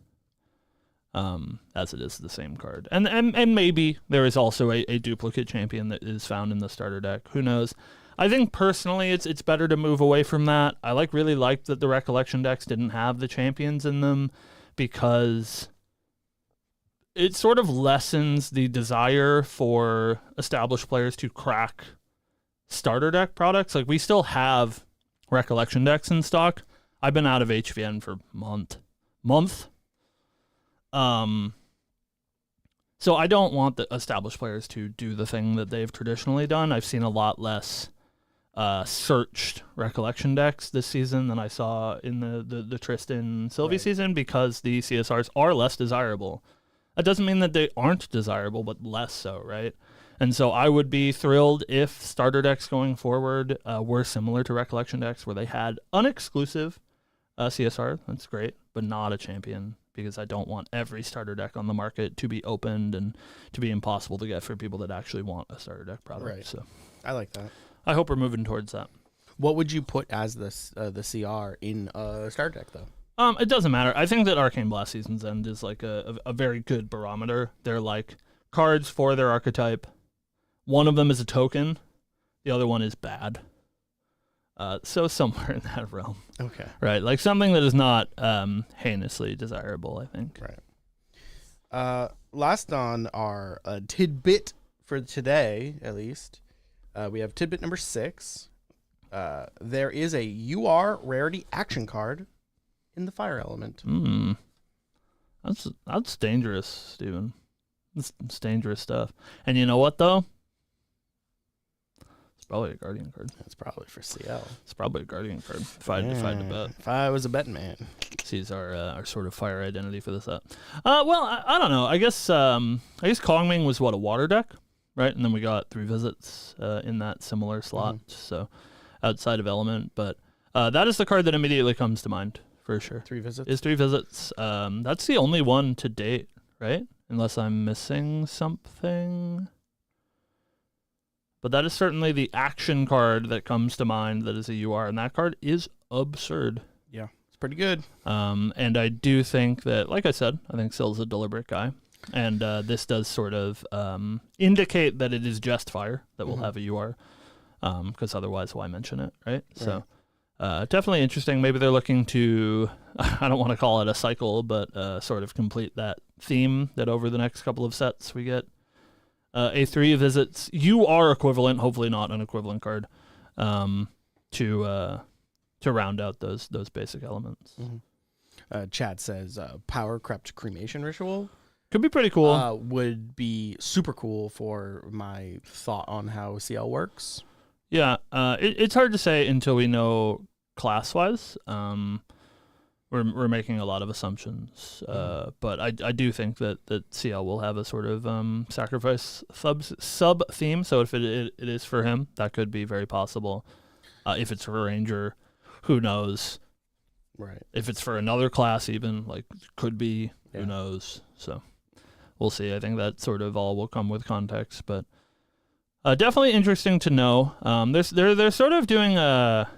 As it is the same card. And maybe there is also a duplicate champion that is found in the starter deck. Who knows? I think personally it's better to move away from that. I really liked that the Recollection decks didn't have the champions in them, because it sort of lessens the desire for established players to crack starter deck products. Like, we still have Recollection decks in stock. I've been out of HVN for month. So I don't want the established players to do the thing that they've traditionally done. I've seen a lot less searched Recollection decks this season than I saw in the Tristan Sylvie season, because the CSRs are less desirable. That doesn't mean that they aren't desirable, but less so, right? And so I would be thrilled if starter decks going forward were similar to Recollection decks, where they had unexclusive CSR. That's great, but not a champion, because I don't want every starter deck on the market to be opened and to be impossible to get for people that actually want a starter deck product. Right. So I like that. I hope we're moving towards that. What would you put as the CR in a starter deck, though? It doesn't matter. I think that Arcane Blast Season's End is like a very good barometer. They're like cards for their archetype. One of them is a token. The other one is bad. So somewhere in that realm, Okay. right? Like something that is not heinously desirable, I think. Right. Last on our tidbit for today, at least, we have tidbit number 6. There is a UR rarity action card in the fire element. That's dangerous, Steven. It's dangerous stuff. And you know what, though? It's probably a Guardian card. That's probably for CL. It's probably a Guardian card, if I had to bet. If I was a betting man. Sees our sort of fire identity for this set. Well, I don't know. I guess Kongming was, what, a water deck? Right? And then we got 3 visits in that similar slot, so outside of element. But that is the card that immediately comes to mind, for sure. 3 visits? Is 3 visits. That's the only one to date, right? Unless I'm missing something. But that is certainly the action card that comes to mind that is a UR, and that card is absurd. Yeah, it's pretty good. And I do think that, like I said, I think Sill's a deliberate guy. And this does sort of indicate that it is just fire that will have a UR, because otherwise why mention it, right? So definitely interesting. Maybe they're looking to, I don't want to call it a cycle, but sort of complete that theme that over the next couple of sets we get A3 visits. UR equivalent, hopefully not an equivalent card, to round out those basic elements. Chad says Power Crept Cremation Ritual. Could be pretty cool. Would be super cool for my thought on how CL works. Yeah, it's hard to say until we know class-wise. We're making a lot of assumptions, but I do think that CL will have a sort of sacrifice sub theme. So if it is for him, that could be very possible. If it's for a ranger, who knows? Right. If it's for another class, even like could be, who knows? So we'll see. I think that sort of all will come with context, but definitely interesting to know. They're sort of doing a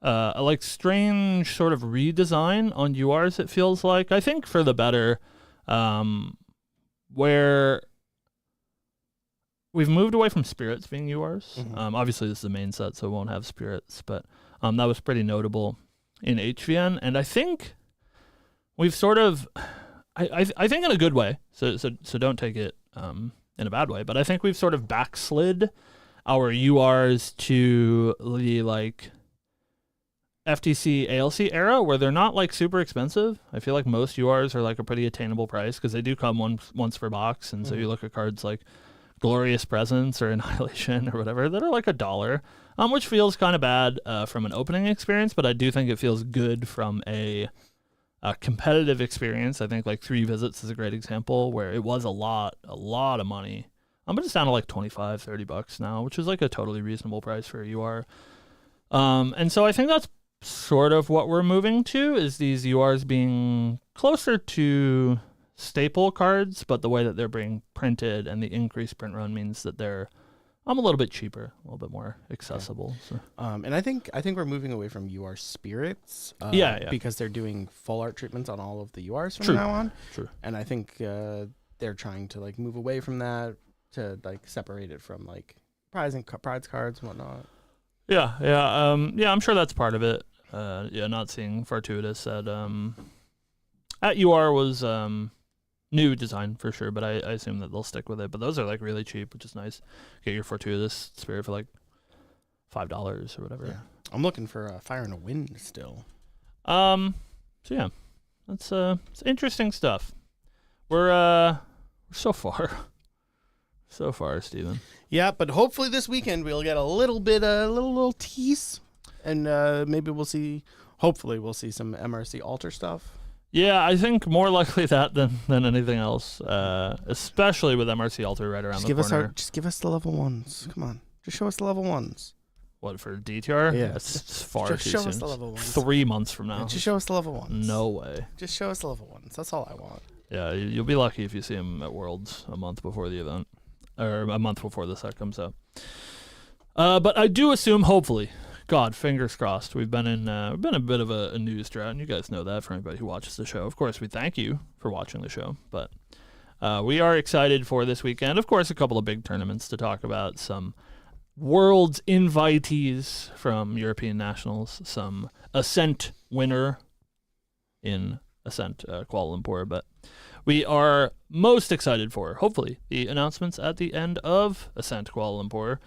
like strange sort of redesign on URs. It feels like, I think for the better, where we've moved away from spirits being URs. Obviously this is the main set, so it won't have spirits, but that was pretty notable in HVN, and I think we've sort of, I think in a good way. So don't take it in a bad way, but I think we've sort of backslid our URs to the like FTC ALC era, where they're not like super expensive. I feel like most URs are like a pretty attainable price because they do come once per box, and so you look at cards like Glorious Presence or Annihilation or whatever that are like $1, which feels kind of bad from an opening experience, but I do think it feels good from a competitive experience. I think like 3 visits is a great example where it was a lot of money. But it's down to like $25-$30 now, which is like a totally reasonable price for a UR. And so I think that's sort of what we're moving to, is these URs being closer to staple cards, but the way that they're being printed and the increased print run means that they're a little bit cheaper, a little bit more accessible. So. And I think we're moving away from UR spirits. Because they're doing full art treatments on all of the URs from now on. True. And I think they're trying to like move away from that to like separate it from like prize cards and whatnot. I'm sure that's part of it. Not seeing Fortuitous at UR was new design for sure, but I assume that they'll stick with it. But those are like really cheap, which is nice. Get your Fortuitous Spirit for like $5 or whatever. Yeah. I'm looking for Fire and a Wind still. So yeah, that's it's interesting stuff. We're so far, Steven. Yeah, but hopefully this weekend we'll get a little bit, little tease, and maybe we'll see. Hopefully we'll see some MRC altar stuff. Yeah, I think more likely that than anything else, especially with MRC Altar right around the corner. Just give us the level 1s. Come on. Just show us the level 1s. What, for DTR? Yeah. That's far just too show soon. us the level 1s. 3 months from now. Yeah, just show us the level 1s. No way. Just show us the level 1s. That's all I want. Yeah, you'll be lucky if you see him at Worlds a month before the event. Or a month before the set comes out. But I do assume, hopefully, God, fingers crossed, we've been a bit of a news drought, and you guys know that for anybody who watches the show. Of course, we thank you for watching the show, but we are excited for this weekend. Of course, a couple of big tournaments to talk about, some World's invitees from European nationals, some Ascent winner in Ascent Kuala Lumpur, but we are most excited for, hopefully, the announcements at the end of Ascent Kuala Lumpur.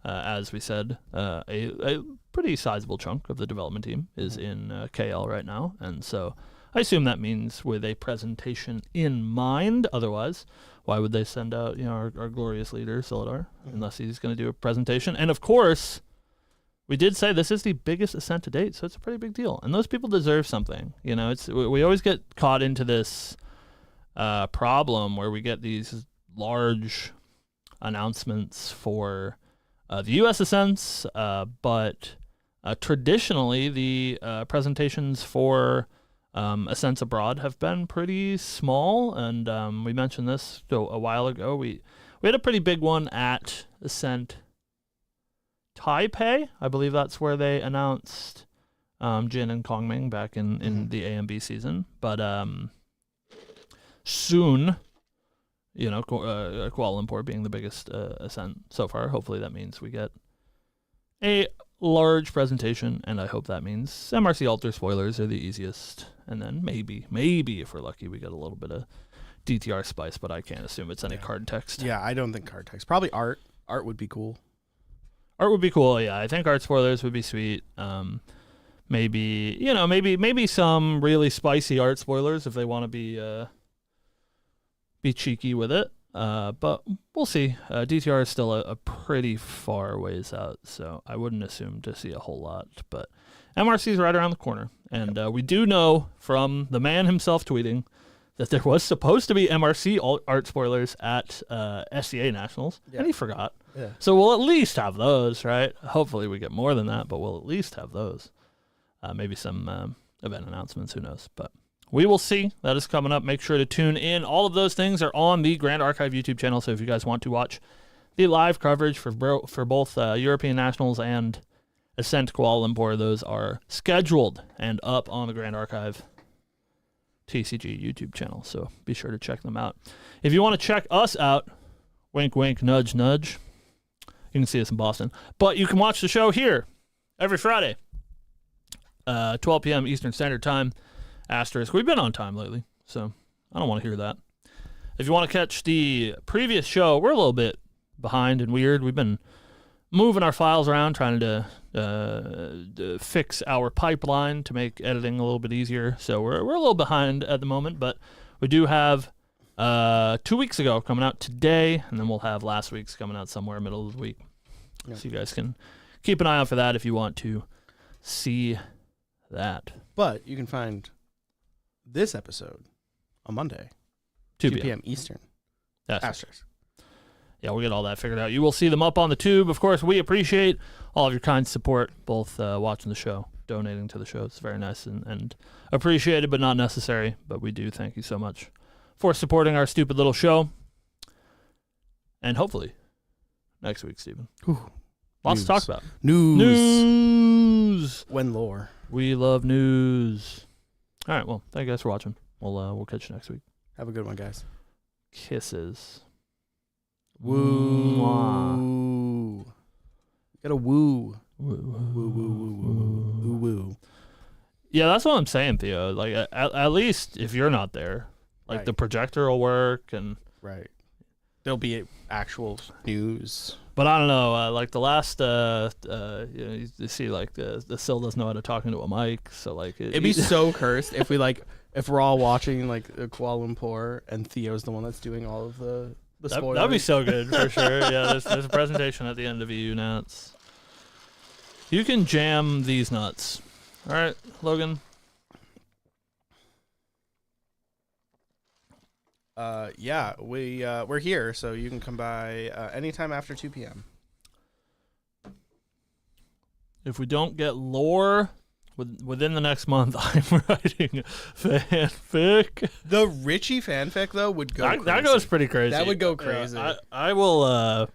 As we said, a pretty sizable chunk of the development team is in KL right now, and so I assume that means with a presentation in mind. Otherwise, why would they send out our glorious leader, Silidar, unless he's going to do a presentation? And of course, we did say this is the biggest Ascent to date, so it's a pretty big deal. And those people deserve something. We always get caught into this problem where we get these large announcements for the U.S. Ascents, but traditionally the presentations for Ascents abroad have been pretty small, and we mentioned this a while ago. We had a pretty big one at Ascent Taipei. I believe that's where they announced Jin and Kongming back in the AMB season. But soon, Kuala Lumpur being the biggest Ascent so far, hopefully that means we get a large presentation, and I hope that means MRC Alter spoilers are the easiest. And then maybe if we're lucky, we get a little bit of DTR spice, but I can't assume it's any card text. Yeah, I don't think card text. Probably art. Art would be cool. Art would be cool, yeah. I think art spoilers would be sweet. Maybe some really spicy art spoilers if they want to be cheeky with it. But we'll see. DTR is still a pretty far ways out, so I wouldn't assume to see a whole lot. But MRC is right around the corner. And we do know from the man himself tweeting that there was supposed to be MRC art spoilers at SCA Nationals, and he forgot. Yeah. So we'll at least have those, right? Hopefully we get more than that, but we'll at least have those. Maybe some event announcements, who knows. But we will see. That is coming up. Make sure to tune in. All of those things are on the Grand Archive YouTube channel, so if you guys want to watch the live coverage for both European Nationals and Ascent Kuala Lumpur, those are scheduled and up on the Grand Archive TCG YouTube channel, so be sure to check them out. If you want to check us out, wink, wink, nudge, nudge, you can see us in Boston, but you can watch the show here every Friday, 12 p.m. Eastern Standard Time, asterisk. We've been on time lately, so I don't want to hear that. If you want to catch the previous show, we're a little bit behind and weird. We've been moving our files around, trying to fix our pipeline to make editing a little bit easier. So we're a little behind at the moment, but we do have 2 weeks ago coming out today, and then we'll have last week's coming out somewhere middle of the week. Yep. So you guys can keep an eye out for that if you want to see that. But you can find this episode on Monday, 2 p.m. Eastern. Asterisk. Yeah, we'll get all that figured out. You will see them up on the tube. Of course, we appreciate all of your kind support, both watching the show, donating to the show. It's very nice and appreciated, but not necessary. But we do thank you so much for supporting our stupid little show. And hopefully, next week, Stephen. Lots to talk about. News. When lore. We love news. All right, well, thank you guys for watching. We'll catch you next week. Have a good one, guys. Kisses. Woo. Mwah. You gotta woo. Woo. Woo, woo, woo, woo, woo, woo. Yeah, that's what I'm saying, Theo. Like, at least if you're not there, like, the projector will work and... Right. There'll be actual news. But I don't know, like, the last, you see, like, the Sil doesn't know how to talk into a mic, so, like... It'd be so cursed if if we're all watching, like, Kuala Lumpur and Theo's the one that's doing all of the spoilers. That'd be so good, for sure. Yeah, there's a presentation at the end of EU Nuts. You can jam these nuts. All right, Logan. Yeah, we're here, so you can come by anytime after 2 p.m. If we don't get lore within the next month, I'm writing fanfic. The Richie fanfic though would go. That goes pretty crazy. That would go crazy. I will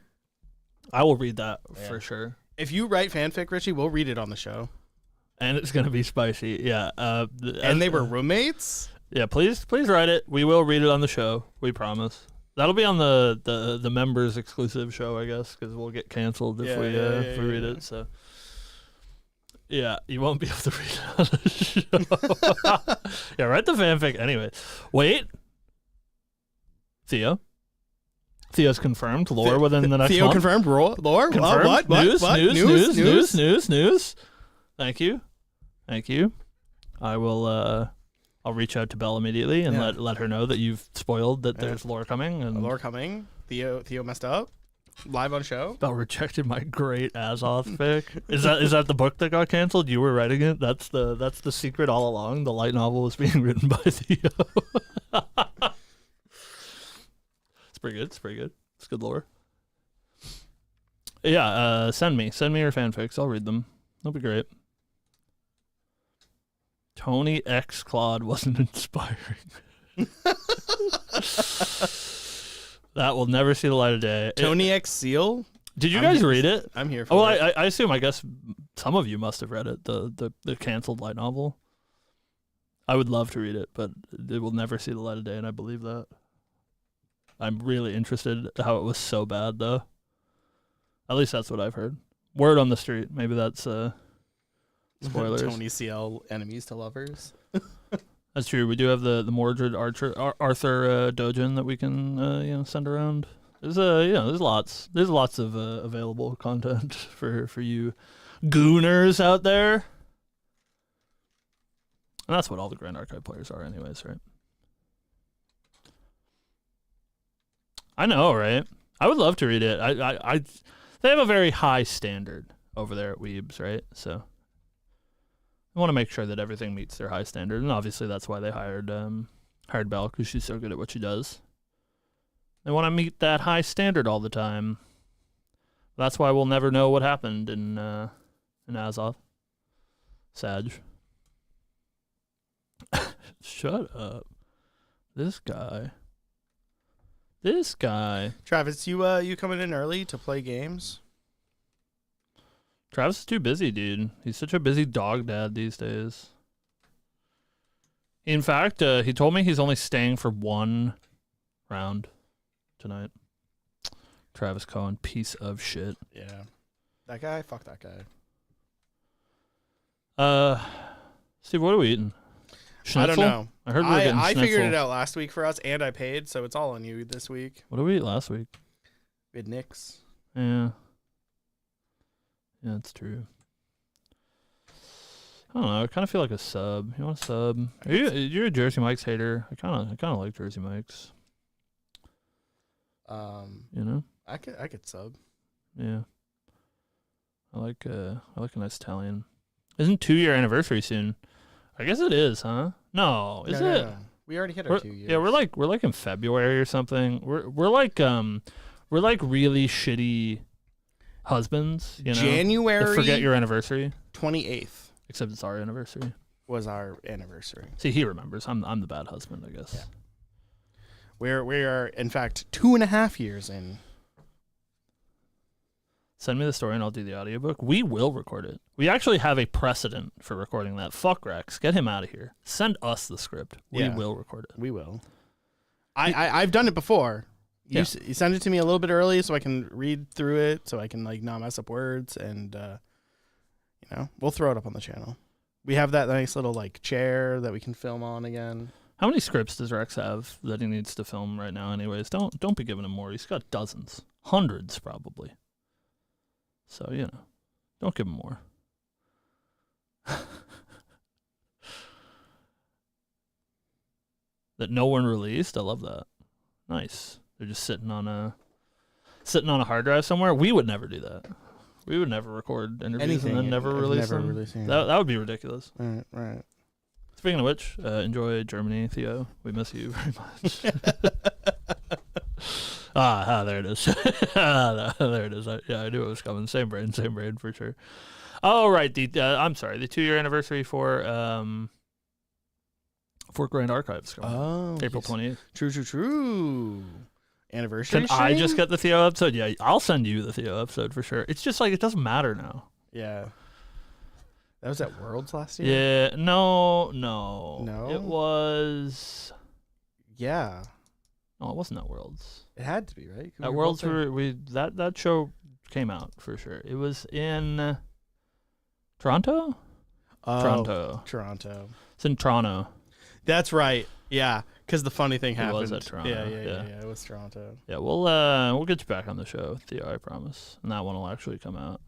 read that for sure. If you write fanfic, Richie, we'll read it on the show. And it's gonna be spicy. Yeah. And they were roommates. Yeah, please write it. We will read it on the show. We promise. That'll be on the members exclusive show, I guess, because we'll get canceled if we read it. So yeah, you won't be able to read it on the show. Yeah, write the fanfic anyway. Wait, Theo's confirmed. Lore within the next Theo month. confirmed. Lore. Confirmed. What? News. Thank you. I will. I'll reach out to Belle immediately and let her know that you've spoiled that there's lore coming. And lore coming. Theo messed up. Live on show. Belle rejected my great Azoth fic. Is that the book that got canceled? You were writing it. That's the secret all along. The light novel was being written by Theo. It's pretty good. It's good lore. Yeah. Send me your fanfics. I'll read them. That'll be great. Tony X Claude wasn't inspiring. That will never see the light of day. Tony X Seal? Did you guys read it? I'm here for it. I assume, I guess some of you must have read it, the canceled light novel. I would love to read it, but it will never see the light of day, and I believe that. I'm really interested how it was so bad, though. At least that's what I've heard. Word on the street. Maybe that's... spoilers. Tony CL enemies to lovers. That's true. We do have the Mordred Arthur Dojin that we can send around. There's lots of available content for you gooners out there. And that's what all the Grand Archive players are anyways, right? I know, right? I would love to read it. They have a very high standard over there at Weebs, right? So I want to make sure that everything meets their high standard, and obviously that's why they hired Belle, because she's so good at what she does. They want to meet that high standard all the time. That's why we'll never know what happened in Azoth. Sag. Shut up. This guy. Travis, you coming in early to play games? Travis is too busy, dude. He's such a busy dog dad these days. In fact, he told me he's only staying for one round tonight. Travis Cohen, piece of shit. Yeah. That guy? Fuck that guy. Steve, what are we eating? Schnitzel? I don't know. I heard we were getting I schnitzel. figured it out last week for us, and I paid, so it's all on you this week. What did we eat last week? We had Nick's. Yeah. Yeah, it's true. I don't know. I kind of feel like a sub. You want a sub? You're a Jersey Mike's hater. I kind of like Jersey Mike's. You know? I could sub. Yeah. I like a nice Italian. Isn't 2-year anniversary soon? I guess it is, huh? No, is it? No. We already hit our 2 years. Yeah, we're like in February or something. We're like really shitty husbands, you know. January that forget your anniversary. 28th. Except it's our anniversary. Was our anniversary. See, he remembers. I'm the bad husband, I guess. Yeah. We are in fact 2.5 years in. Send me the story and I'll do the audiobook. We will record it. We actually have a precedent for recording that. Fuck Rex. Get him out of here. Send us the script. We will record it. We will. I've done it before. You send it to me a little bit early so I can read through it, so I can not mess up words, and we'll throw it up on the channel. We have that nice little chair that we can film on again. How many scripts does Rex have that he needs to film right now anyways? Don't be giving him more. He's got dozens. Hundreds probably. So, don't give him more. That no one released? I love that. Nice. They're just sitting on a hard drive somewhere. We would never do that. We would never record interviews and then never release them. That would be ridiculous. Right. Speaking of which, enjoy Germany, Theo. We miss you very much. There it is. There it is. I knew it was coming. Same brain for sure. Oh, right. I'm sorry. The 2-year anniversary for Grand Archives coming. Oh, April 28th. True. Anniversary. Can I just get the Theo episode? Yeah, I'll send you the Theo episode for sure. It's just it doesn't matter now. Yeah. That was at Worlds last year? Yeah. No. No? It was... Yeah. Oh, it wasn't at Worlds. It had to be, right? At Worlds, that show came out for sure. It was in Toronto. Toronto. It's in Toronto. That's right. Yeah, because the funny thing It happened. was at Toronto. Yeah. It was Toronto. Yeah, we'll get you back on the show, Theo. I promise, and that one will actually come out.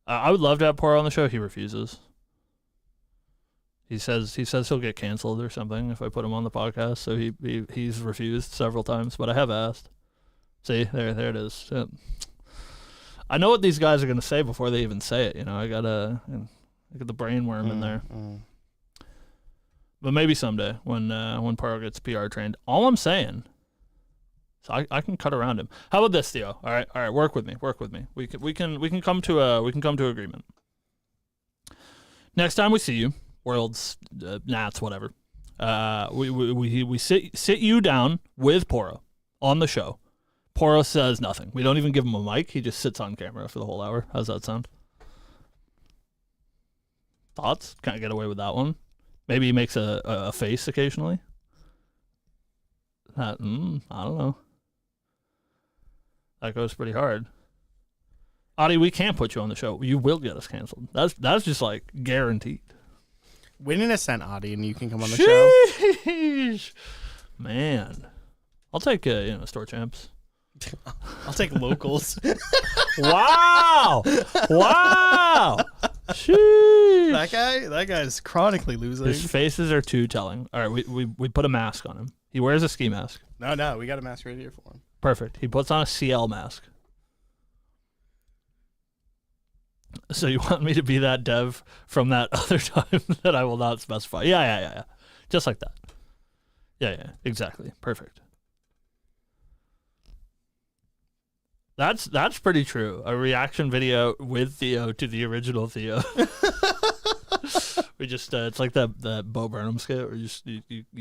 I would love to have Poro on the show. He refuses. He says he'll get canceled or something if I put him on the podcast. So he's refused several times, but I have asked. See, there it is. Yeah. I know what these guys are gonna say before they even say it. I got the brain worm in there. But maybe someday when Paro gets PR trained. All I'm saying, so I can cut around him. How about this, Theo? All right, work with me. We can come to agreement. Next time we see you, Worlds, Nats, whatever. We sit you down with Poro on the show. Poro says nothing. We don't even give him a mic. He just sits on camera for the whole hour. How's that sound? Thoughts? Can't get away with that one. Maybe he makes a face occasionally. I don't know. That goes pretty hard. Adi, we can't put you on the show. You will get us canceled. That's just like guaranteed. Win an ascent, Adi, and you can come on the show. Man, I'll take store champs. I'll take locals. Wow. Sheesh. That guy's chronically losing. His faces are too telling. All right, we put a mask on him. He wears a ski mask. No, we got a mask right here for him. Perfect. He puts on a CL mask. So you want me to be that dev from that other time that I will not specify? Yeah. Just like that. Yeah, exactly. Perfect. That's pretty true. A reaction video with Theo to the original Theo. We just it's like that Bo Burnham skit where you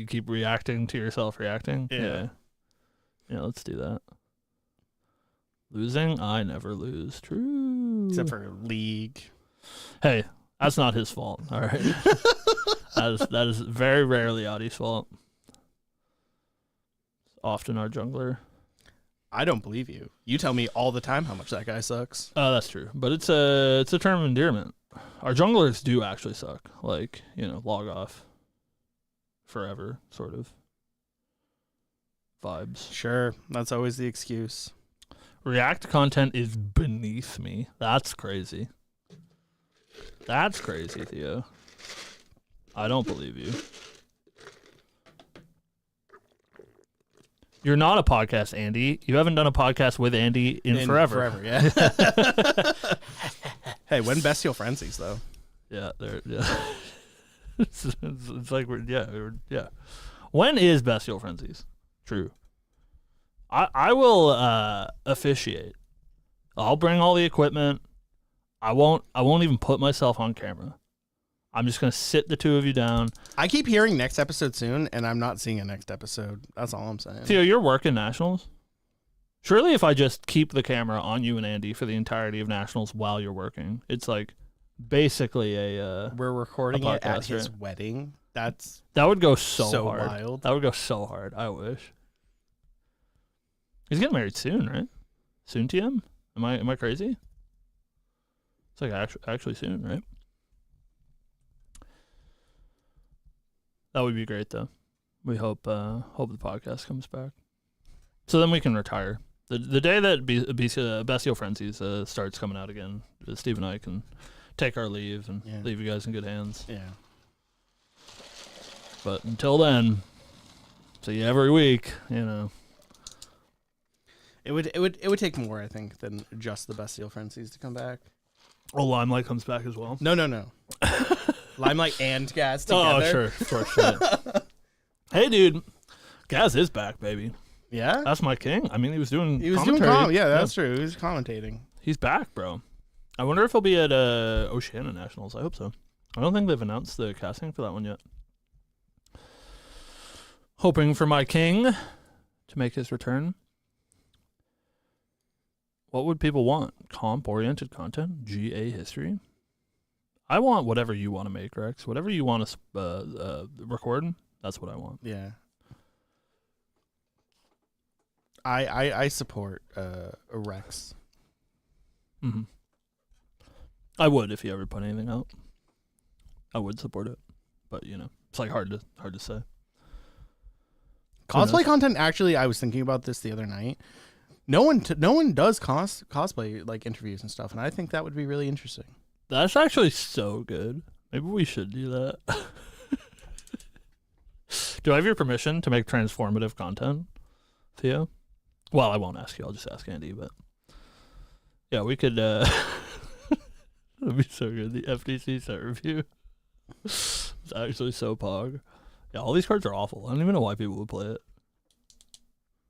keep reacting to yourself reacting. Yeah, let's do that. Losing, I never lose. True. Except for League. Hey, that's not his fault. All right. that is very rarely Adi's fault. Often our jungler. I don't believe you. You tell me all the time how much that guy sucks. That's true. But it's a term of endearment. Our junglers do actually suck. Like, log off forever sort of vibes. Sure. That's always the excuse. React content is beneath me. That's crazy. That's crazy, Theo. I don't believe you. You're not a podcast, Andy. You haven't done a podcast with Andy in forever. Forever, yeah. Hey, when Bestial Frenzies, though? Yeah, it's like yeah. When is Bestial Frenzies? True. I will officiate. I'll bring all the equipment. I won't even put myself on camera. I'm just gonna sit the two of you down. I keep hearing next episode soon, and I'm not seeing a next episode. That's all I'm saying. Theo, you're working nationals. Surely, if I just keep the camera on you and Andy for the entirety of nationals while you're working, it's like basically a. We're recording it at his right? wedding. That would go so hard. Wild. That would go so hard. I wish. He's getting married soon, right? Soon, TM? Am I crazy? It's like actually soon, right? That would be great, though. We hope the podcast comes back, so then we can retire. The day that Bestial Frenzies starts coming out again, Steve and I can take our leave and leave you guys in good hands. Yeah. But until then, see you every week. It would take more, I think, than just the Bestial Frenzies to come back. Oh, Limelight comes back as well. No. Limelight and Gaz together. Oh, sure, of course. Hey, dude, Gaz is back, baby. Yeah, that's my king. I mean, he was doing true. He was commentating. He's back, bro. I wonder if he'll be at Oceania Nationals. I hope so. I don't think they've announced the casting for that one yet. Hoping for my king to make his return. What would people want? Comp-oriented content? GA history? I want whatever you want to make, Rex. Whatever you want to record, that's what I want. Yeah. I support a Rex. Mm-hmm. I would if he ever put anything out. I would support it, but it's like hard to say. Cosplay content. Actually, I was thinking about this the other night. No one does cosplay like interviews and stuff, and I think that would be really interesting. That's actually so good. Maybe we should do that. Do I have your permission to make transformative content, Theo? Well, I won't ask you. I'll just ask Andy. But yeah, we could. That'd be so good. The FTC set review. It's actually so pog. Yeah, all these cards are awful. I don't even know why people would play it.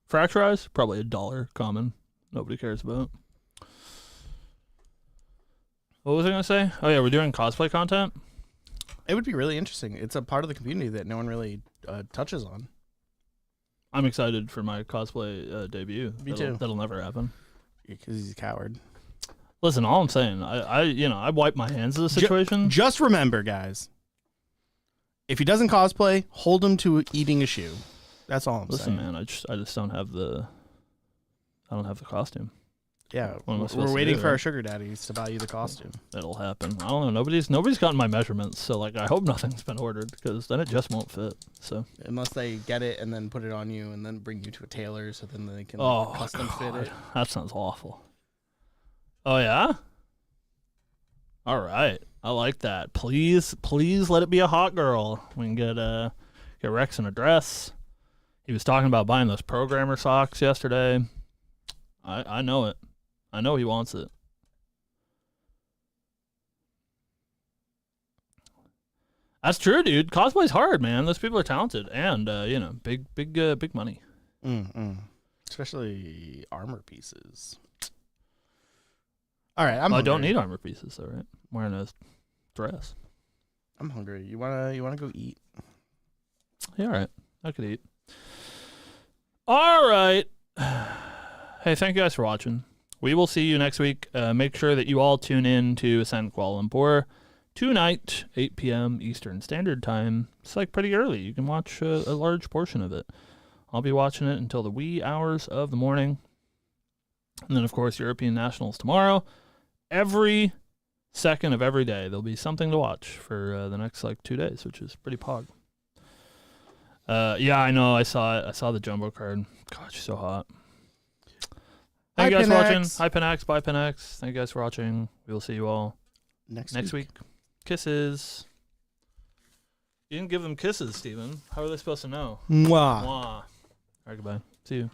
Fracturize, probably $1 common. Nobody cares about. What was I gonna say? Oh yeah, we're doing cosplay content. It would be really interesting. It's a part of the community that no one really touches on. I'm excited for my cosplay debut. Me too. That'll never happen. Because he's a coward. Listen, all I'm saying, I wipe my hands of the situation. Just remember, guys, if he doesn't cosplay, hold him to eating a shoe. That's all I'm saying. Listen, man, I just don't have the costume. Yeah, we're waiting for our sugar daddies to buy you the costume. It'll happen. I don't know. Nobody's gotten my measurements, so like I hope nothing's been ordered because then it just won't fit. So unless they get it and then put it on you and then bring you to a tailor, so then they can custom fit it. That sounds awful. Oh yeah. All right, I like that. Please let it be a hot girl. We can get Rex in a dress. He was talking about buying those programmer socks yesterday. I know it. I know he wants it. That's true, dude. Cosplay's hard, man. Those people are talented and big money. Especially armor pieces. All right, I don't need armor pieces, though, right? I'm wearing a dress. I'm hungry. You wanna go eat? Yeah, all right. I could eat. All right. Hey, thank you guys for watching. We will see you next week. Make sure that you all tune in to Ascent Kuala Lumpur tonight, 8 p.m. Eastern Standard Time. It's like pretty early. You can watch a large portion of it. I'll be watching it until the wee hours of the morning. And then, of course, European Nationals tomorrow. Every second of every day, there'll be something to watch for the next 2 days, which is pretty pog. Yeah, I know. I saw it. I saw the jumbo card. God, she's so hot. Thank you guys for watching. Hi, Penax. Bye, Penax. Thank you guys for watching. We will see you all next week. Kisses. You didn't give them kisses, Steven. How are they supposed to know? Mwah. Mwah. All right, goodbye. See you.